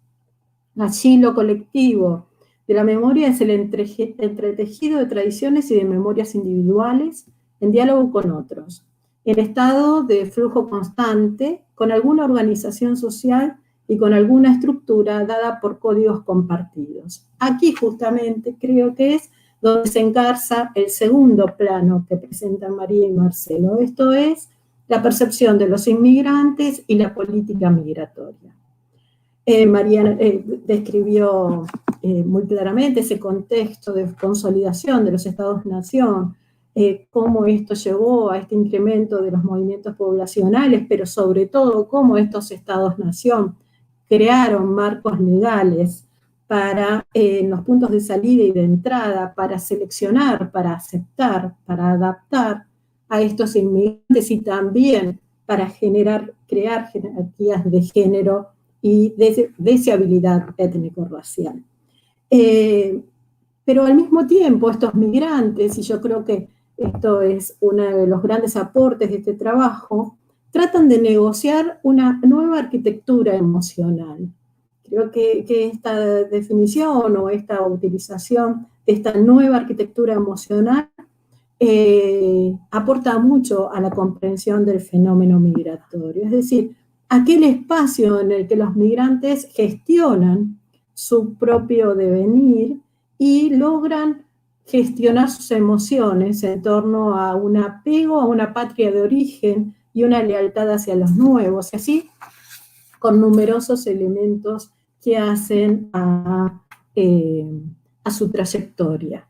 Allí lo colectivo de la memoria es el entretejido de tradiciones y de memorias individuales en diálogo con otros, en estado de flujo constante, con alguna organización social y con alguna estructura dada por códigos compartidos. Aquí justamente creo que es donde se engarza el segundo plano que presentan María y Marcelo. Esto es la percepción de los inmigrantes y la política migratoria. María describió muy claramente ese contexto de consolidación de los estados-nación, cómo esto llevó a este incremento de los movimientos poblacionales, pero sobre todo cómo estos estados-nación crearon marcos legales para los puntos de salida y de entrada, para seleccionar, para aceptar, para adaptar a estos inmigrantes y también para crear jerarquías de género y deseabilidad étnico-racial. Pero al mismo tiempo estos migrantes, y yo creo que esto es uno de los grandes aportes de este trabajo, tratan de negociar una nueva arquitectura emocional. Creo que esta definición o esta utilización de esta nueva arquitectura emocional aporta mucho a la comprensión del fenómeno migratorio. Es decir, aquel espacio en el que los migrantes gestionan su propio devenir y logran gestionar sus emociones en torno a un apego a una patria de origen y una lealtad hacia los nuevos, y así con numerosos elementos que hacen a su trayectoria.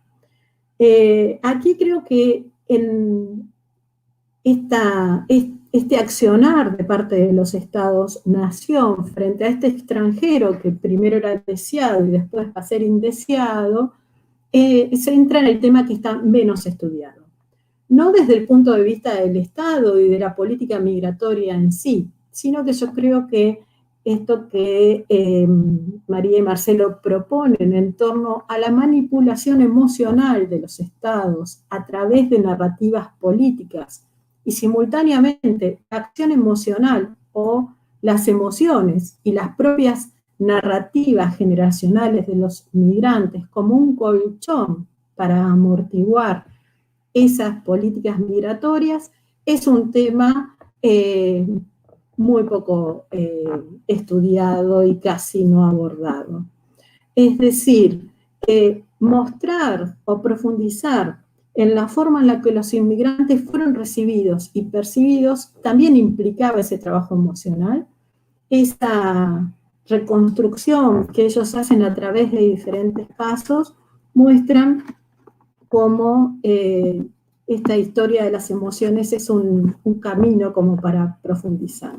Aquí creo que en este accionar de parte de los estados-nación frente a este extranjero que primero era deseado y después va a ser indeseado, se entra en el tema que está menos estudiado. No desde el punto de vista del Estado y de la política migratoria en sí, sino que yo creo que esto que María y Marcelo proponen en torno a la manipulación emocional de los estados a través de narrativas políticas y simultáneamente la acción emocional o las emociones y las propias narrativas generacionales de los migrantes como un colchón para amortiguar esas políticas migratorias, es un tema muy poco estudiado y casi no abordado. Es decir, mostrar o profundizar en la forma en la que los inmigrantes fueron recibidos y percibidos también implicaba ese trabajo emocional, esa reconstrucción que ellos hacen a través de diferentes pasos muestran cómo esta historia de las emociones es un camino como para profundizar.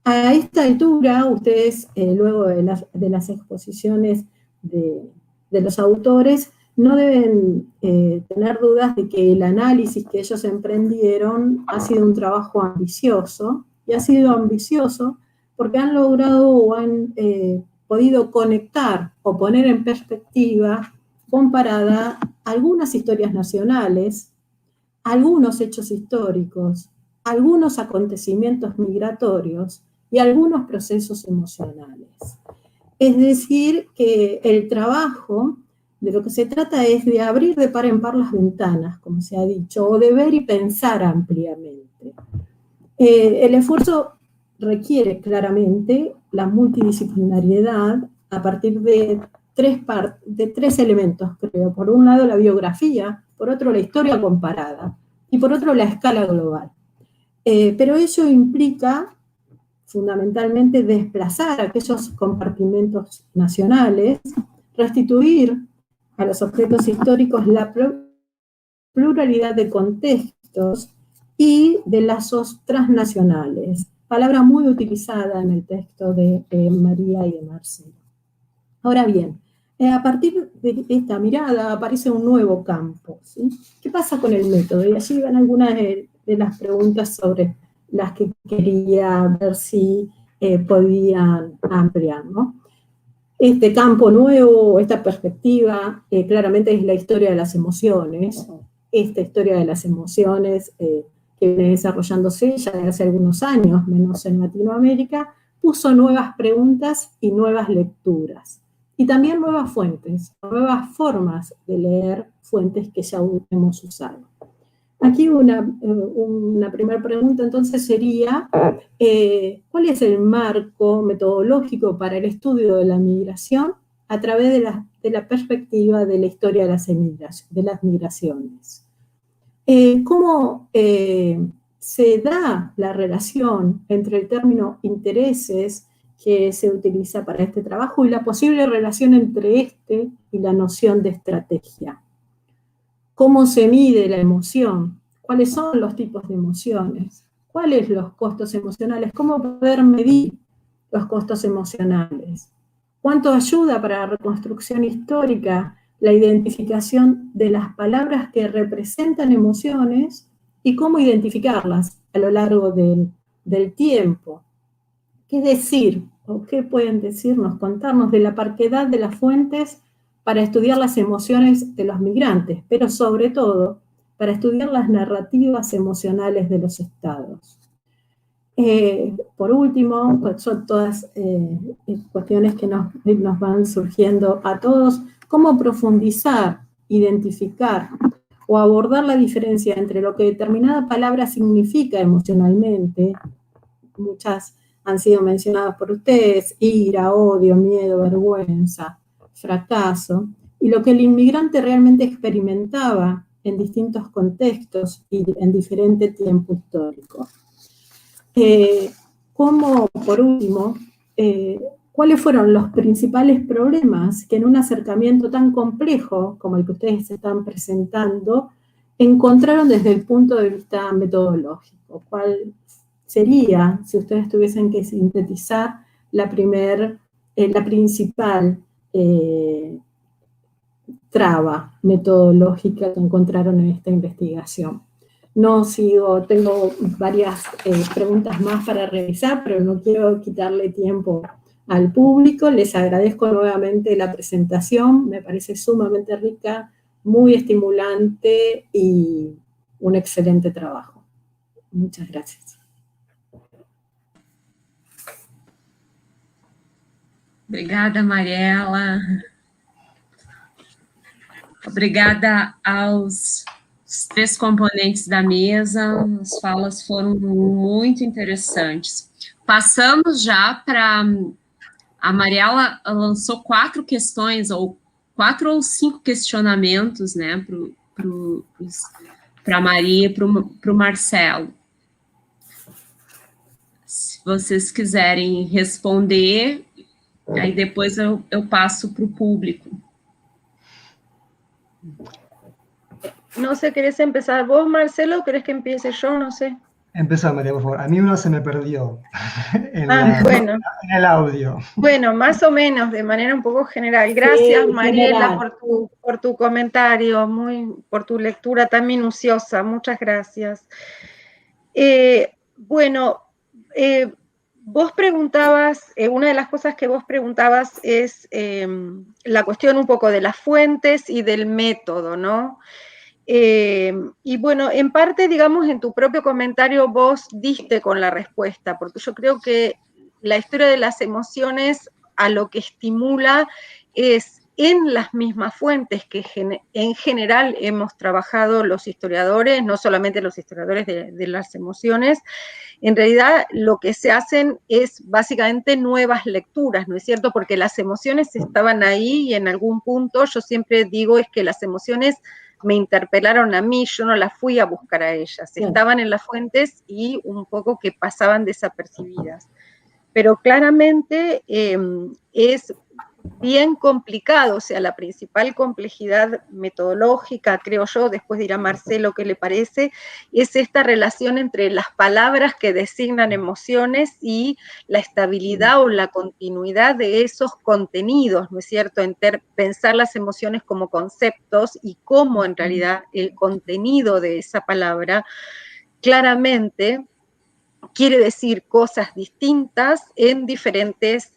A esta altura, ustedes, luego de las exposiciones de los autores, no deben tener dudas de que el análisis que ellos emprendieron ha sido un trabajo ambicioso, y ha sido ambicioso porque han logrado o han podido conectar o poner en perspectiva comparada algunas historias nacionales, algunos hechos históricos, algunos acontecimientos migratorios y algunos procesos emocionales. Es decir, que el trabajo de lo que se trata es de abrir de par en par las ventanas, como se ha dicho, o de ver y pensar ampliamente. El esfuerzo requiere claramente la multidisciplinariedad a partir de tres elementos, creo. Por un lado, la biografía, por otro, la historia comparada, y por otro, la escala global. Pero ello implica fundamentalmente desplazar aquellos compartimentos nacionales, restituir a los objetos históricos la pluralidad de contextos y de lazos transnacionales, palabra muy utilizada en el texto de María y de Marcelo. Ahora bien, a partir de esta mirada aparece un nuevo campo, ¿sí? ¿Qué pasa con el método? Y allí van algunas de las preguntas sobre las que quería ver si podían ampliar, ¿no? Este campo nuevo, esta perspectiva, claramente es la historia de las emociones. Esta historia de las emociones que viene desarrollándose ya de hace algunos años, menos en Latinoamérica, puso nuevas preguntas y nuevas lecturas. Y también nuevas fuentes, nuevas formas de leer fuentes que ya hemos usado. Aquí una primera pregunta entonces sería, ¿cuál es el marco metodológico para el estudio de la migración a través de la perspectiva de la historia de las migraciones? ¿Cómo se da la relación entre el término intereses que se utiliza para este trabajo y la posible relación entre este y la noción de estrategia? ¿Cómo se mide la emoción? ¿Cuáles son los tipos de emociones? ¿Cuáles los costos emocionales? ¿Cómo poder medir los costos emocionales? ¿Cuánto ayuda para la reconstrucción histórica la identificación de las palabras que representan emociones y cómo identificarlas a lo largo del tiempo? ¿Qué decir o qué pueden decirnos, contarnos de la parquedad de las fuentes para estudiar las emociones de los migrantes, pero sobre todo para estudiar las narrativas emocionales de los estados? Por último, pues son todas cuestiones que nos van surgiendo a todos, cómo profundizar, identificar o abordar la diferencia entre lo que determinada palabra significa emocionalmente. Muchas han sido mencionadas por ustedes: ira, odio, miedo, vergüenza, fracaso, y lo que el inmigrante realmente experimentaba en distintos contextos y en diferente tiempo histórico. Como, por último, ¿cuáles fueron los principales problemas que en un acercamiento tan complejo como el que ustedes están presentando encontraron desde el punto de vista metodológico? ¿Cuál sería, si ustedes tuviesen que sintetizar, la principal traba metodológica que encontraron en esta investigación? No sigo, tengo varias preguntas más para realizar, pero no quiero quitarle tiempo al público. Les agradezco nuevamente la presentación, me parece sumamente rica, muy estimulante y un excelente trabajo. Muchas gracias. Obrigada, Mariela. Obrigada aos três componentes da mesa, as falas foram muito interessantes. Passamos já para... A Mariela lançou 4 questões, ou 4 ou 5 questionamentos, né, para a Maria e para o Marcelo. Se vocês quiserem responder, aí depois eu passo para o público. No sé, ¿querés empezar vos, Marcelo? ¿Querés que empiece yo? No sé. Empezá, María, por favor. A mí una se me perdió Bueno. en el audio. Bueno, más o menos, de manera un poco general. Gracias, Sí, Mariela, general. por tu comentario, por tu lectura tan minuciosa. Muchas gracias. Bueno, vos preguntabas, una de las cosas que vos preguntabas es la cuestión un poco de las fuentes y del método, ¿no? Y bueno, en parte, digamos, en tu propio comentario vos diste con la respuesta, porque yo creo que la historia de las emociones a lo que estimula es en las mismas fuentes que en general hemos trabajado los historiadores, no solamente los historiadores de las emociones. En realidad lo que se hacen es básicamente nuevas lecturas, ¿no es cierto? Porque las emociones estaban ahí y en algún punto yo siempre digo es que las emociones me interpelaron a mí, yo no las fui a buscar a ellas, estaban en las fuentes y un poco que pasaban desapercibidas. Pero claramente es bien complicado, o sea, la principal complejidad metodológica, creo yo, después dirá Marcelo qué le parece, es esta relación entre las palabras que designan emociones y la estabilidad o la continuidad de esos contenidos, ¿no es cierto? Pensar las emociones como conceptos y cómo en realidad el contenido de esa palabra claramente quiere decir cosas distintas en diferentes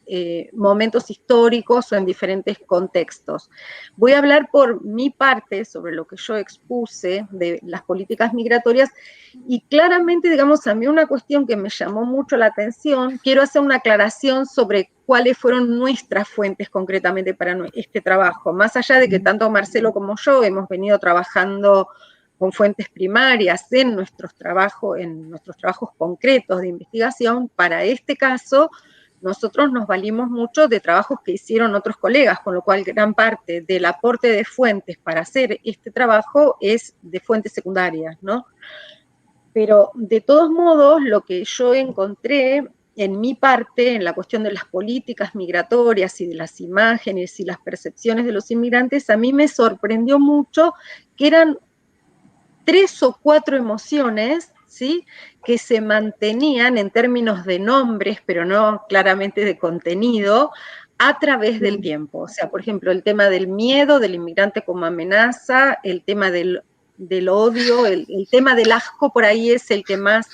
momentos históricos o en diferentes contextos. Voy a hablar por mi parte sobre lo que yo expuse de las políticas migratorias y claramente, digamos, a mí una cuestión que me llamó mucho la atención, quiero hacer una aclaración sobre cuáles fueron nuestras fuentes concretamente para este trabajo, más allá de que tanto Marcelo como yo hemos venido trabajando con fuentes primarias en nuestros trabajos concretos de investigación. Para este caso, nosotros nos valimos mucho de trabajos que hicieron otros colegas, con lo cual gran parte del aporte de fuentes para hacer este trabajo es de fuentes secundarias, ¿no? Pero de todos modos, lo que yo encontré en mi parte, en la cuestión de las políticas migratorias y de las imágenes y las percepciones de los inmigrantes, a mí me sorprendió mucho que eran 3 o 4 emociones, ¿sí?, que se mantenían en términos de nombres, pero no claramente de contenido, a través del tiempo. O sea, por ejemplo, el tema del miedo, del inmigrante como amenaza, el tema del odio, el tema del asco, por ahí es el que más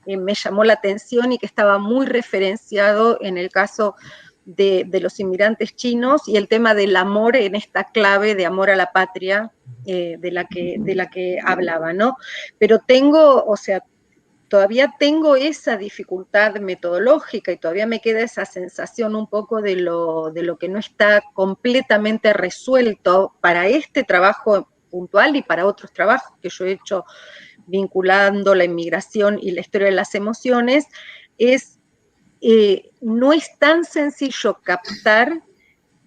me llamó la atención y que estaba muy referenciado en el caso de los inmigrantes chinos, y el tema del amor en esta clave de amor a la patria, de la que hablaba, ¿no? Pero todavía tengo esa dificultad metodológica y todavía me queda esa sensación un poco de lo que no está completamente resuelto para este trabajo puntual y para otros trabajos que yo he hecho vinculando la inmigración y la historia de las emociones. No es tan sencillo captar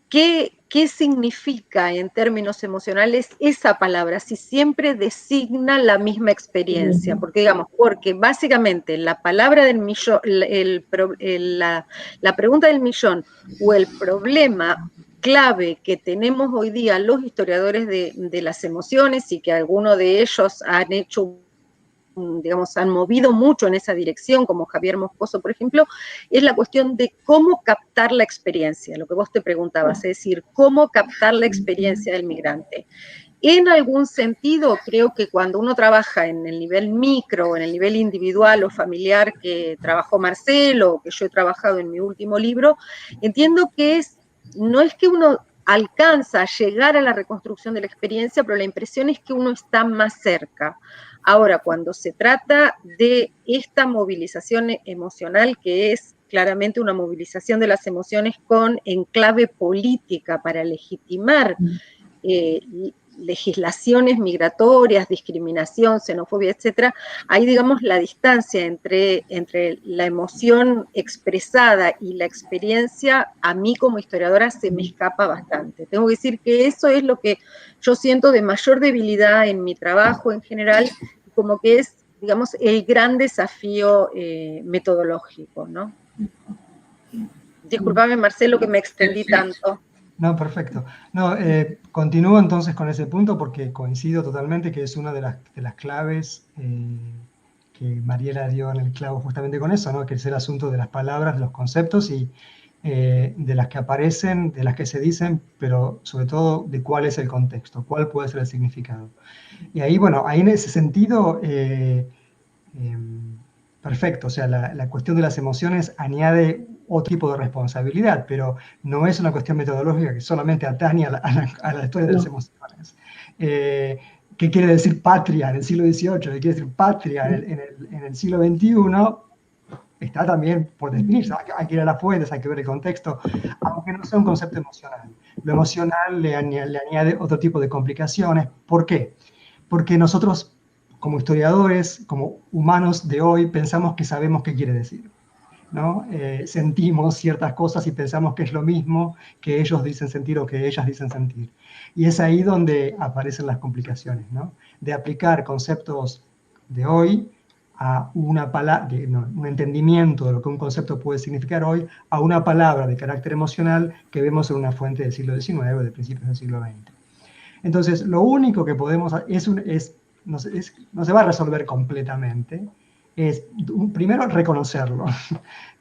qué significa en términos emocionales esa palabra, si siempre designa la misma experiencia, porque básicamente la palabra del millón, la pregunta del millón o el problema clave que tenemos hoy día los historiadores de las emociones, y que algunos de ellos han hecho, digamos, han movido mucho en esa dirección, como Javier Moscoso, por ejemplo, es la cuestión de cómo captar la experiencia, lo que vos te preguntabas, es decir, cómo captar la experiencia del migrante. En algún sentido, creo que cuando uno trabaja en el nivel micro, en el nivel individual o familiar que trabajó Marcelo, o que yo he trabajado en mi último libro, entiendo que no es que uno alcanza a llegar a la reconstrucción de la experiencia, pero la impresión es que uno está más cerca. Ahora, cuando se trata de esta movilización emocional, que es claramente una movilización de las emociones con enclave política para legitimar legislaciones migratorias, discriminación, xenofobia, etcétera, ahí, digamos, la distancia entre la emoción expresada y la experiencia, a mí como historiadora se me escapa bastante. Tengo que decir que eso es lo que yo siento de mayor debilidad en mi trabajo en general, como que es, digamos, el gran desafío metodológico, ¿no? Disculpame, Marcelo, que me extendí tanto. No, perfecto. No, continúo entonces con ese punto porque coincido totalmente que es una de las claves que Mariela dio en el clavo justamente con eso, ¿no? Que es el asunto de las palabras, de los conceptos y de las que aparecen, de las que se dicen, pero sobre todo de cuál es el contexto, cuál puede ser el significado. Y ahí, bueno, ahí en ese sentido, perfecto, o sea, la cuestión de las emociones añade otro tipo de responsabilidad, pero no es una cuestión metodológica que solamente atañe a la historia de las emociones. ¿Qué quiere decir patria en el siglo XVIII? ¿Qué quiere decir patria en el siglo XXI? Está también por definirse. Hay que ir a las fuentes, hay que ver el contexto, aunque no sea un concepto emocional. Lo emocional le añade otro tipo de complicaciones. ¿Por qué? Porque nosotros, como historiadores, como humanos de hoy, pensamos que sabemos qué quiere decir, ¿no? Sentimos ciertas cosas y pensamos que es lo mismo que ellos dicen sentir o que ellas dicen sentir. Y es ahí donde aparecen las complicaciones, ¿no? De aplicar conceptos de hoy a una palabra, un entendimiento de lo que un concepto puede significar hoy, a una palabra de carácter emocional que vemos en una fuente del siglo XIX o de principios del siglo XX. Entonces, lo único que podemos no se va a resolver completamente, es primero reconocerlo,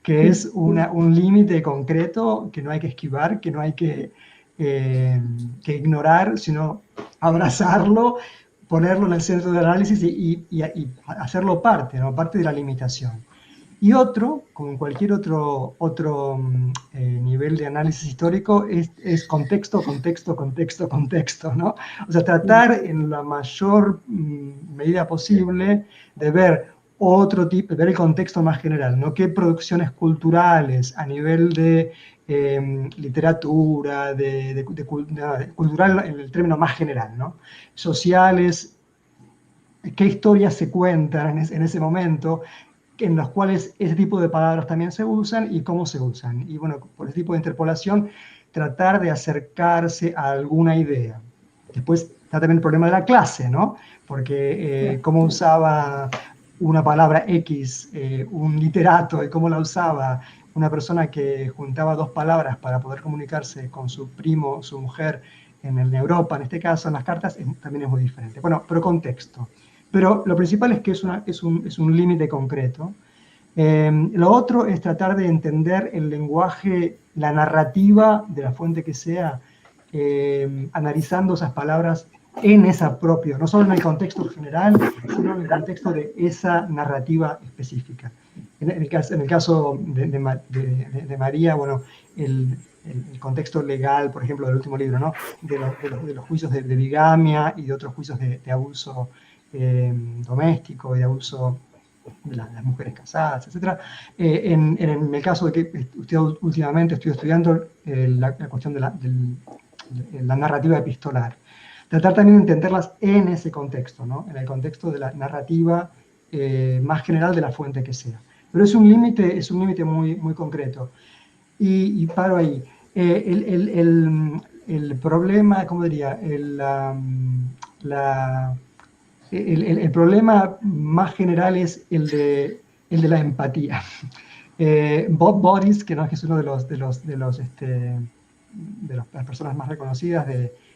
que es un límite concreto que no hay que esquivar, que no hay que ignorar, sino abrazarlo, ponerlo en el centro del análisis y hacerlo parte, ¿no? Parte de la limitación. Y otro, como cualquier otro nivel de análisis histórico, es contexto, contexto, contexto, contexto, ¿no? O sea, tratar en la mayor medida posible de ver otro tipo, ver el contexto más general, ¿no? Qué producciones culturales a nivel de literatura, cultural en el término más general, ¿no? Sociales, qué historias se cuentan en ese momento, en los cuales ese tipo de palabras también se usan y cómo se usan. Y bueno, por ese tipo de interpolación, tratar de acercarse a alguna idea. Después está también el problema de la clase, ¿no? Porque cómo usaba una palabra X, un literato, y cómo la usaba una persona que juntaba dos palabras para poder comunicarse con su primo, su mujer, en Europa, en este caso, en las cartas, también es muy diferente. Bueno, pero contexto. Pero lo principal es que es un límite concreto. Lo otro es tratar de entender el lenguaje, la narrativa de la fuente que sea, analizando esas palabras en esa propia, no solo en el contexto general, sino en el contexto de esa narrativa específica. En el caso de María, bueno, el contexto legal, por ejemplo, del último libro, ¿no? de los juicios de bigamia y de otros juicios de abuso doméstico y de abuso de las mujeres casadas, etc. En el caso de que últimamente estoy estudiando la cuestión de la narrativa epistolar. Tratar también de entenderlas en ese contexto, ¿no? En el contexto de la narrativa más general de la fuente que sea. Pero es un límite muy, muy concreto. Y paro ahí. El problema, ¿cómo diría? El problema más general es el de la empatía. Bob Boris, que es uno de las personas más reconocidas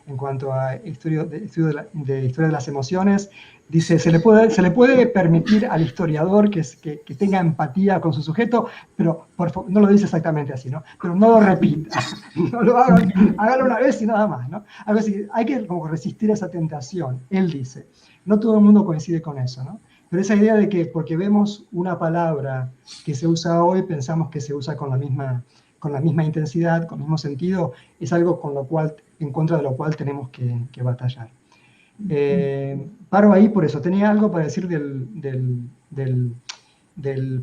en cuanto a estudio de historia de las emociones, dice, se le puede permitir al historiador que tenga empatía con su sujeto, pero por favor, no lo dice exactamente así, ¿no? Pero no lo repita, no lo hagan, hágalo una vez y nada más, ¿no? Algo así, hay que como resistir esa tentación, él dice. No todo el mundo coincide con eso, ¿no? Pero esa idea de que porque vemos una palabra que se usa hoy, pensamos que se usa con la misma intensidad, con el mismo sentido, es algo en contra de lo cual tenemos que batallar. Paro ahí por eso. Tenía algo para decir del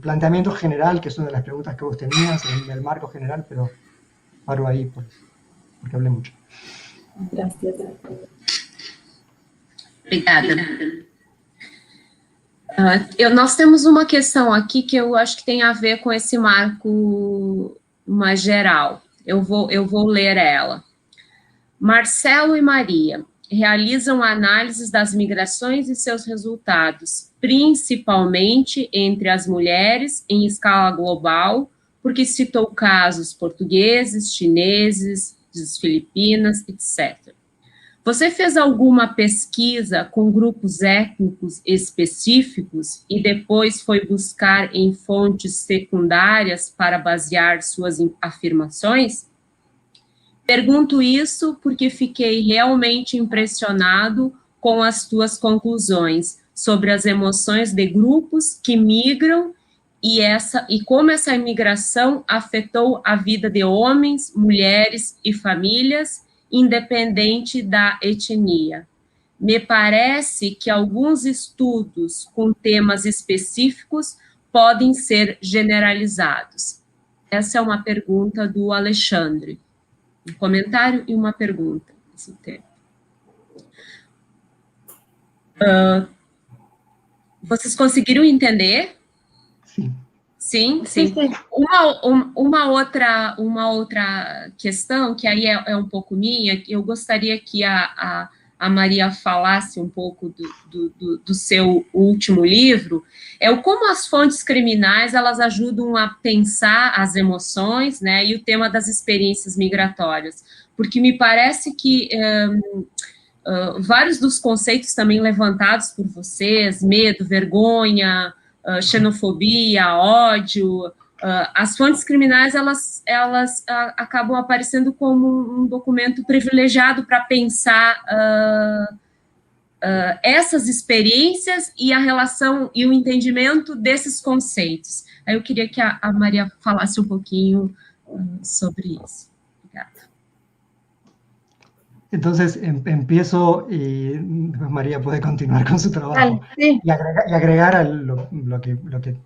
planteamiento general, que es una de las preguntas que vos tenías, en el marco general, pero paro ahí porque hablé mucho. Gracias. Obrigada. Nós temos uma questão aqui que eu acho que tem a ver com esse marco mais geral. Eu vou ler ela. Marcelo e Maria realizam análises das migrações e seus resultados, principalmente entre as mulheres em escala global, porque citou casos portugueses, chineses, das Filipinas, etc. Você fez alguma pesquisa com grupos étnicos específicos e depois foi buscar em fontes secundárias para basear suas afirmações? Pergunto isso porque fiquei realmente impressionado com as tuas conclusões sobre as emoções de grupos que migram e como essa imigração afetou a vida de homens, mulheres e famílias, independente da etnia. Me parece que alguns estudos com temas específicos podem ser generalizados. Essa é uma pergunta do Alexandre. Um comentário e uma pergunta. Esse tempo. Vocês conseguiram entender? Sim. Sim, sim. sim. Uma outra questão, que aí é um pouco minha, eu gostaria que a Maria falasse um pouco do seu último livro, é o como as fontes criminais, elas ajudam a pensar as emoções, né, e o tema das experiências migratórias, porque me parece que vários dos conceitos também levantados por vocês, medo, vergonha, xenofobia, ódio, as fontes criminais, elas acabam aparecendo como um documento privilegiado para pensar essas experiências e a relação e o entendimento desses conceitos. Aí eu queria que a Maria falasse um pouquinho sobre isso. Obrigada. Entonces empiezo y María puede continuar con su trabajo. Sí. Y agregar a lo que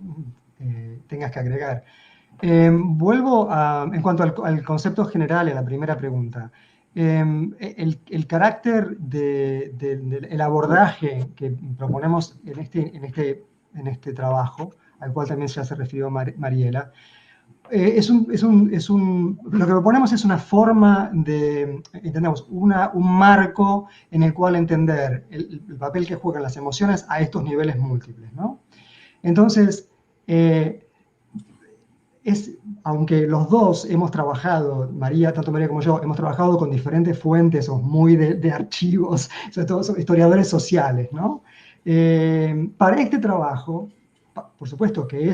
tengas que agregar. Vuelvo en cuanto al concepto general y a la primera pregunta. El carácter del abordaje que proponemos en este trabajo, al cual también ya se refirió Mariela, lo que proponemos es una forma de, entendemos, un marco en el cual entender el papel que juegan las emociones a estos niveles múltiples, ¿no? Entonces, aunque los dos hemos trabajado, tanto María como yo, hemos trabajado con diferentes fuentes, somos muy de archivos, sobre todo somos historiadores sociales, ¿no? Para este trabajo, por supuesto que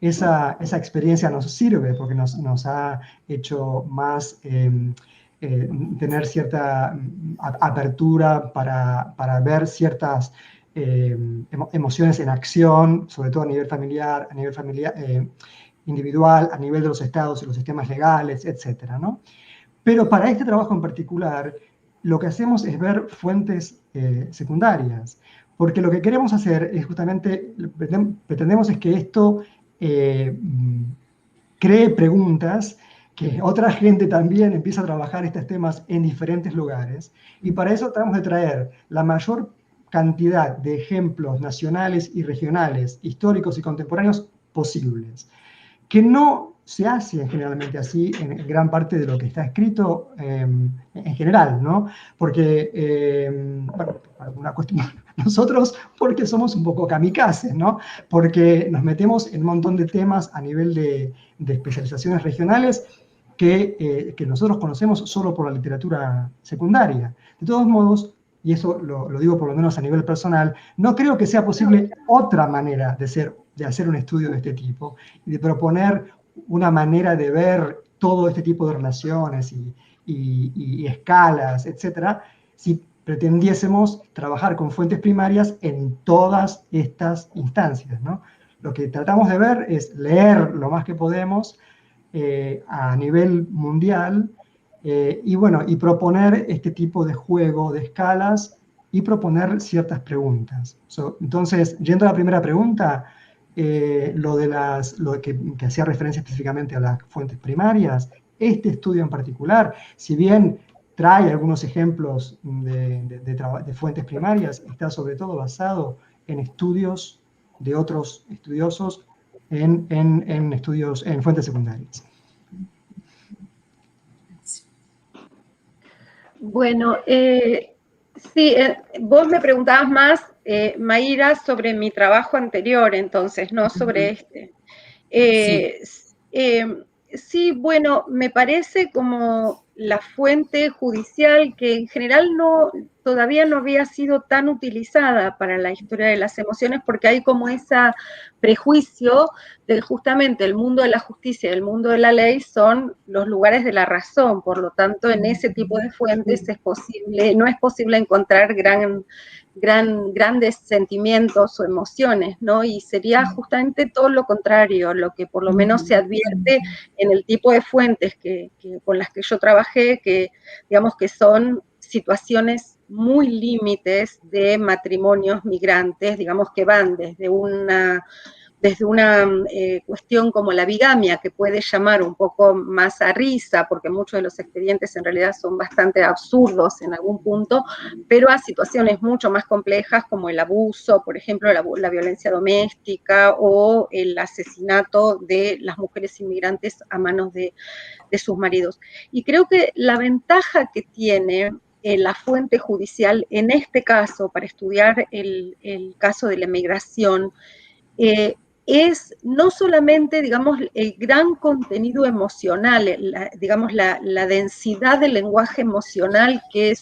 esa experiencia nos sirve porque nos ha hecho más tener cierta apertura para ver ciertas emociones en acción, sobre todo a nivel familiar, individual, a nivel de los estados y los sistemas legales, etcétera, ¿no? Pero para este trabajo en particular, lo que hacemos es ver fuentes secundarias, porque lo que queremos hacer es justamente, pretendemos es que esto cree preguntas, que otra gente también empieza a trabajar estos temas en diferentes lugares, y para eso tratamos de traer la mayor cantidad de ejemplos nacionales y regionales, históricos y contemporáneos posibles, que no se hace generalmente así en gran parte de lo que está escrito en general, ¿no? Porque, bueno, por alguna cuestión, nosotros porque somos un poco kamikazes, ¿no? Porque nos metemos en un montón de temas a nivel de especializaciones regionales que nosotros conocemos solo por la literatura secundaria. De todos modos, y eso lo digo por lo menos a nivel personal, no creo que sea posible otra manera de hacer un estudio de este tipo y de proponer una manera de ver todo este tipo de relaciones y escalas, etcétera, si pretendiésemos trabajar con fuentes primarias en todas estas instancias, ¿no? Lo que tratamos de ver es leer lo más que podemos a nivel mundial y proponer este tipo de juego de escalas y proponer ciertas preguntas. Entonces, yendo a la primera pregunta, lo que hacía referencia específicamente a las fuentes primarias, este estudio en particular, si bien trae algunos ejemplos de fuentes primarias, está sobre todo basado en estudios de otros estudiosos en fuentes secundarias. Bueno, sí, vos me preguntabas más, Mayra, sobre mi trabajo anterior, entonces, no sobre este. Sí, bueno, me parece como la fuente judicial que en general todavía no había sido tan utilizada para la historia de las emociones, porque hay como ese prejuicio de justamente el mundo de la justicia y el mundo de la ley son los lugares de la razón, por lo tanto en ese tipo de fuentes no es posible encontrar grandes sentimientos o emociones, ¿no? Y sería justamente todo lo contrario, lo que por lo menos se advierte en el tipo de fuentes con las que yo trabajé, que digamos que son situaciones muy límites de matrimonios migrantes, digamos que van desde una cuestión como la bigamia, que puede llamar un poco más a risa, porque muchos de los expedientes en realidad son bastante absurdos en algún punto, pero a situaciones mucho más complejas como el abuso, por ejemplo, la violencia doméstica o el asesinato de las mujeres inmigrantes a manos de sus maridos. Y creo que la ventaja que tiene la fuente judicial en este caso, para estudiar el caso de la migración, es no solamente, digamos, el gran contenido emocional, digamos, la densidad del lenguaje emocional que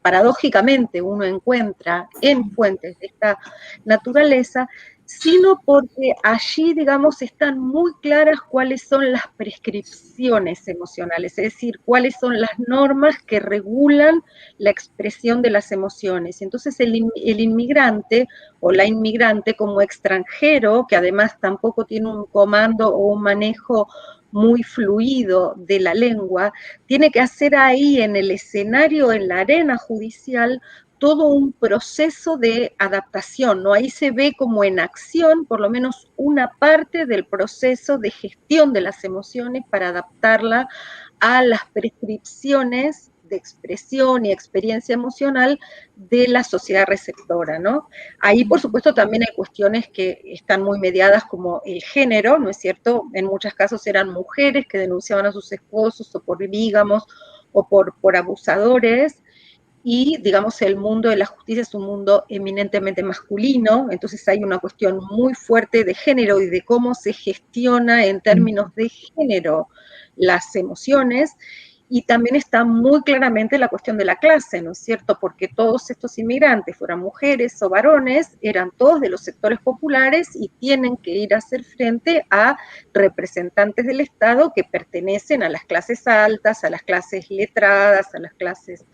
paradójicamente uno encuentra en fuentes de esta naturaleza, sino porque allí, digamos, están muy claras cuáles son las prescripciones emocionales, es decir, cuáles son las normas que regulan la expresión de las emociones. Entonces, el inmigrante o la inmigrante como extranjero, que además tampoco tiene un comando o un manejo muy fluido de la lengua, tiene que hacer ahí en el escenario, en la arena judicial, todo un proceso de adaptación, ¿no? Ahí se ve como en acción, por lo menos una parte del proceso de gestión de las emociones para adaptarla a las prescripciones de expresión y experiencia emocional de la sociedad receptora, ¿no? Ahí, por supuesto, también hay cuestiones que están muy mediadas como el género, ¿no es cierto? En muchos casos eran mujeres que denunciaban a sus esposos o por bígamos o por abusadores, y, digamos, el mundo de la justicia es un mundo eminentemente masculino, entonces hay una cuestión muy fuerte de género y de cómo se gestiona en términos de género las emociones, y también está muy claramente la cuestión de la clase, ¿no es cierto? Porque todos estos inmigrantes, fueran mujeres o varones, eran todos de los sectores populares y tienen que ir a hacer frente a representantes del Estado que pertenecen a las clases altas, a las clases letradas, a las clases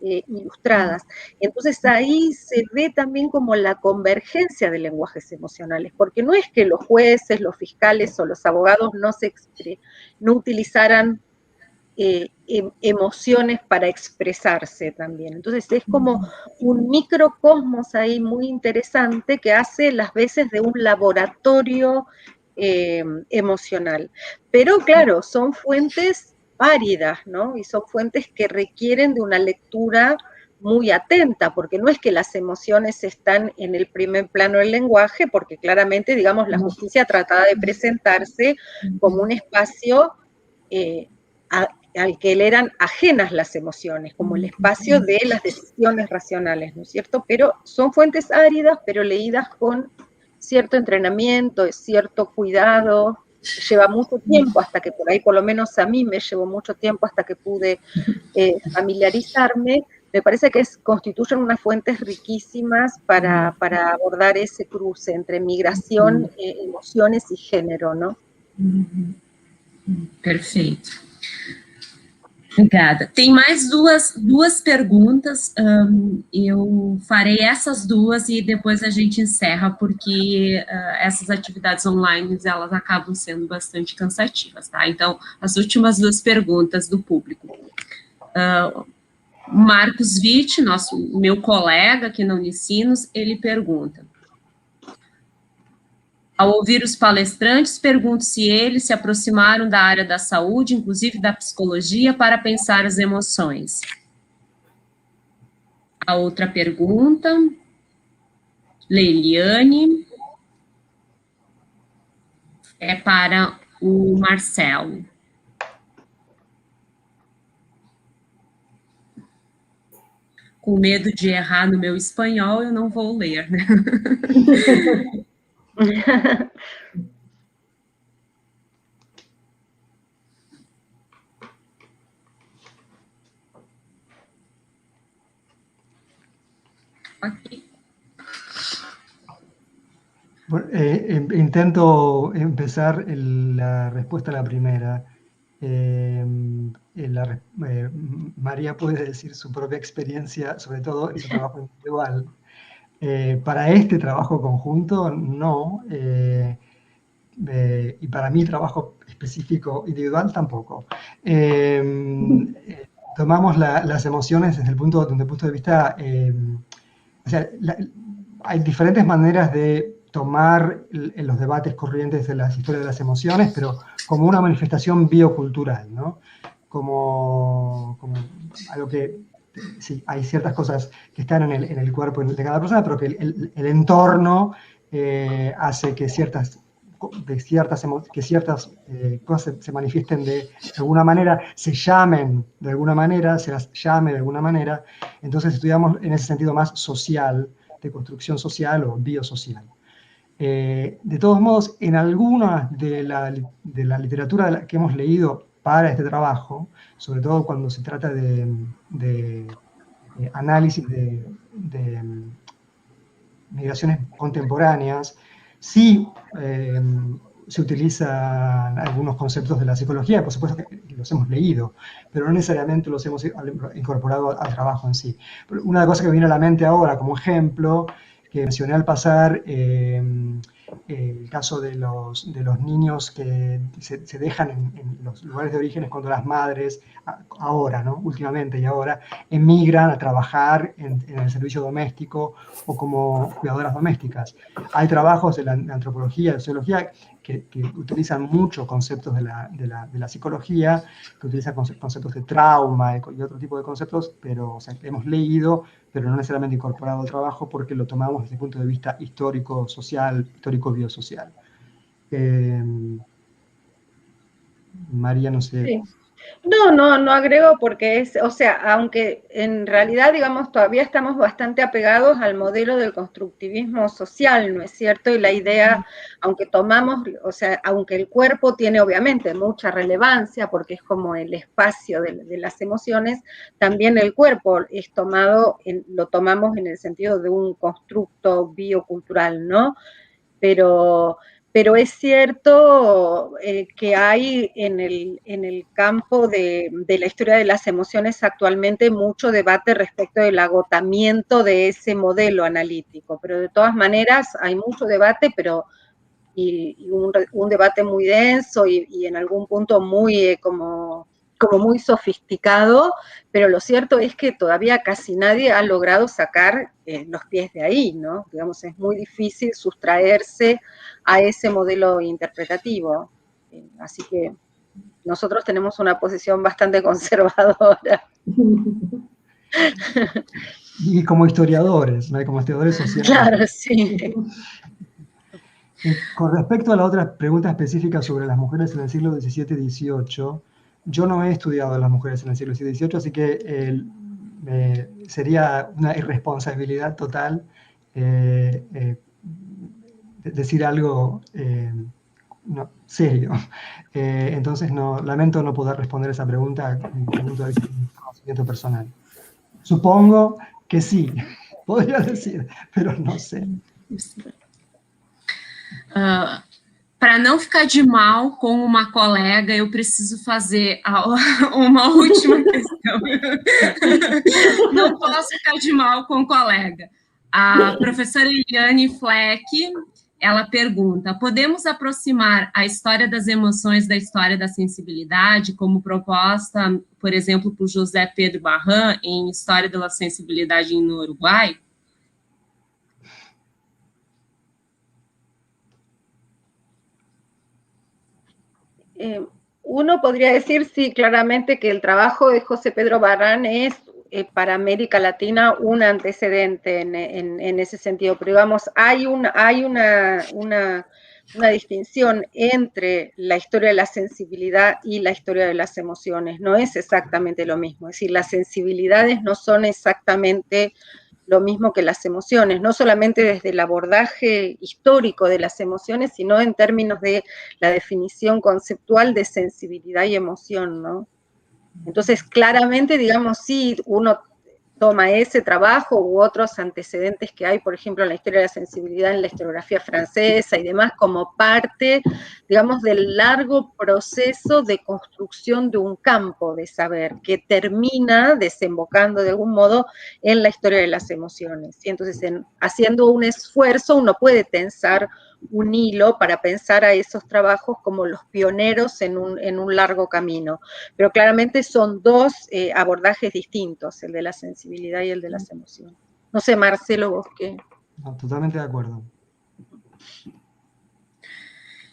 ilustradas. Entonces ahí se ve también como la convergencia de lenguajes emocionales, porque no es que los jueces, los fiscales o los abogados no utilizaran emociones para expresarse también. Entonces es como un microcosmos ahí muy interesante que hace las veces de un laboratorio emocional. Pero claro, son fuentes áridas, ¿no? Y son fuentes que requieren de una lectura muy atenta, porque no es que las emociones están en el primer plano del lenguaje, porque claramente, digamos, la justicia trataba de presentarse como un espacio al que le eran ajenas las emociones, como el espacio de las decisiones racionales, ¿no es cierto? Pero son fuentes áridas, pero leídas con cierto entrenamiento, cierto cuidado. Lleva mucho tiempo hasta que, por ahí por lo menos a mí me llevó mucho tiempo hasta que pude familiarizarme. Me parece que constituyen unas fuentes riquísimas para abordar ese cruce entre migración, emociones y género, ¿no? Perfeito. Obrigada. Tem mais duas perguntas, eu farei essas duas e depois a gente encerra, porque essas atividades online, elas acabam sendo bastante cansativas, tá? Então, as últimas duas perguntas do público. Marcos Witt, meu colega aqui na Unicinos, ele pergunta: ao ouvir os palestrantes, pergunto se eles se aproximaram da área da saúde, inclusive da psicologia, para pensar as emoções. A outra pergunta, Leiliane, é para o Marcelo. Com medo de errar no meu espanhol, eu não vou ler, né? Ok. Bueno, intento empezar la respuesta a la primera. María puede decir su propia experiencia, sobre todo en su trabajo individual. Para este trabajo conjunto, no. Y para mi trabajo específico individual, tampoco. Tomamos las emociones desde el punto de vista... o sea, hay diferentes maneras de tomar los debates corrientes de las historias de las emociones, pero como una manifestación biocultural, ¿no? Como algo que, sí, hay ciertas cosas que están en el cuerpo de cada persona, pero que el entorno hace que ciertas cosas se manifiesten de alguna manera, se llamen de alguna manera, se las llame de alguna manera. Entonces estudiamos en ese sentido más social, de construcción social o biosocial. De todos modos, en alguna de la literatura que hemos leído para este trabajo, sobre todo cuando se trata de análisis de migraciones contemporáneas, sí se utilizan algunos conceptos de la psicología, por supuesto que los hemos leído, pero no necesariamente los hemos incorporado al trabajo en sí. Una cosa que me viene a la mente ahora como ejemplo, que mencioné al pasar, el caso de los niños que se dejan en los lugares de origen, cuando las madres, ahora, ¿no? Últimamente y ahora, emigran a trabajar en el servicio doméstico o como cuidadoras domésticas. Hay trabajos de la antropología, de sociología, que utilizan mucho conceptos de la psicología, que utilizan conceptos de trauma y otro tipo de conceptos, pero o sea, que hemos leído, pero no necesariamente incorporado al trabajo porque lo tomamos desde el punto de vista histórico-social, histórico-biosocial. María, no sé. Sí. No agrego porque o sea, aunque en realidad, digamos, todavía estamos bastante apegados al modelo del constructivismo social, ¿no es cierto? Y la idea, aunque tomamos, o sea, aunque el cuerpo tiene obviamente mucha relevancia porque es como el espacio de las emociones, también el cuerpo es lo tomamos en el sentido de un constructo biocultural, ¿no? Pero es cierto que hay en el campo de la historia de las emociones actualmente mucho debate respecto del agotamiento de ese modelo analítico, pero de todas maneras hay mucho debate, y un debate muy denso y en algún punto muy como muy sofisticado, pero lo cierto es que todavía casi nadie ha logrado sacar los pies de ahí, ¿no? Digamos, es muy difícil sustraerse a ese modelo interpretativo. Así que nosotros tenemos una posición bastante conservadora. Y como historiadores, ¿no? Como historiadores sociales. Claro, sí. Con respecto a la otra pregunta específica sobre las mujeres en el siglo XVII y XVIII, yo no he estudiado a las mujeres en el siglo XVII y XVIII, así que sería una irresponsabilidad total decir algo serio. Entonces, lamento no poder responder esa pregunta desde el punto de vista de mi conocimiento personal. Supongo que sí, podría decir, pero no sé. Para não ficar de mal com uma colega, eu preciso fazer uma última questão. Não posso ficar de mal com o colega. A professora Eliane Fleck, ela pergunta: podemos aproximar a história das emoções da história da sensibilidade, como proposta, por exemplo, por José Pedro Barran, em História da Sensibilidade no Uruguai? Uno podría decir, sí, claramente que el trabajo de José Pedro Barran es para América Latina un antecedente en ese sentido, pero digamos, hay una distinción entre la historia de la sensibilidad y la historia de las emociones, no es exactamente lo mismo, es decir, las sensibilidades no son exactamente lo mismo que las emociones, no solamente desde el abordaje histórico de las emociones, sino en términos de la definición conceptual de sensibilidad y emoción, ¿no? Entonces, claramente, digamos, sí, uno toma ese trabajo u otros antecedentes que hay, por ejemplo, en la historia de la sensibilidad, en la historiografía francesa y demás, como parte, digamos, del largo proceso de construcción de un campo de saber que termina desembocando de algún modo en la historia de las emociones. Y entonces, haciendo un esfuerzo, uno puede tensar un hilo para pensar a esos trabajos como los pioneros en un largo camino. Pero claramente son dos abordajes distintos, el de la sensibilidad y el de las emociones. No sé, Marcelo, vos qué. No, totalmente de acordo.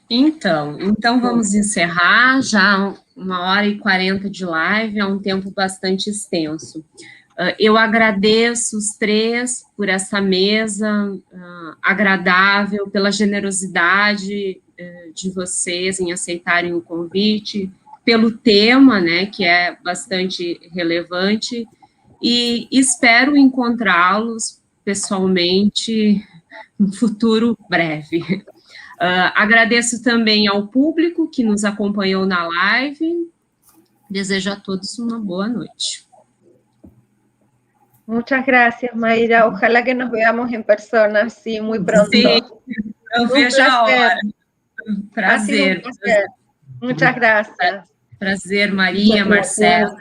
Então vamos encerrar, já 1h40 de live, é um tempo bastante extenso. Eu agradeço os três por essa mesa agradável, pela generosidade de vocês em aceitarem o convite, pelo tema, né, que é bastante relevante, e espero encontrá-los pessoalmente no futuro breve. Agradeço também ao público que nos acompanhou na live, desejo a todos uma boa noite. Muchas gracias, Mayra. Ojalá que nos veamos en persona, sí, muy pronto. Sí, eu vejo a hora. Prazer. Muchas gracias. Prazer, Maria, Marcelo.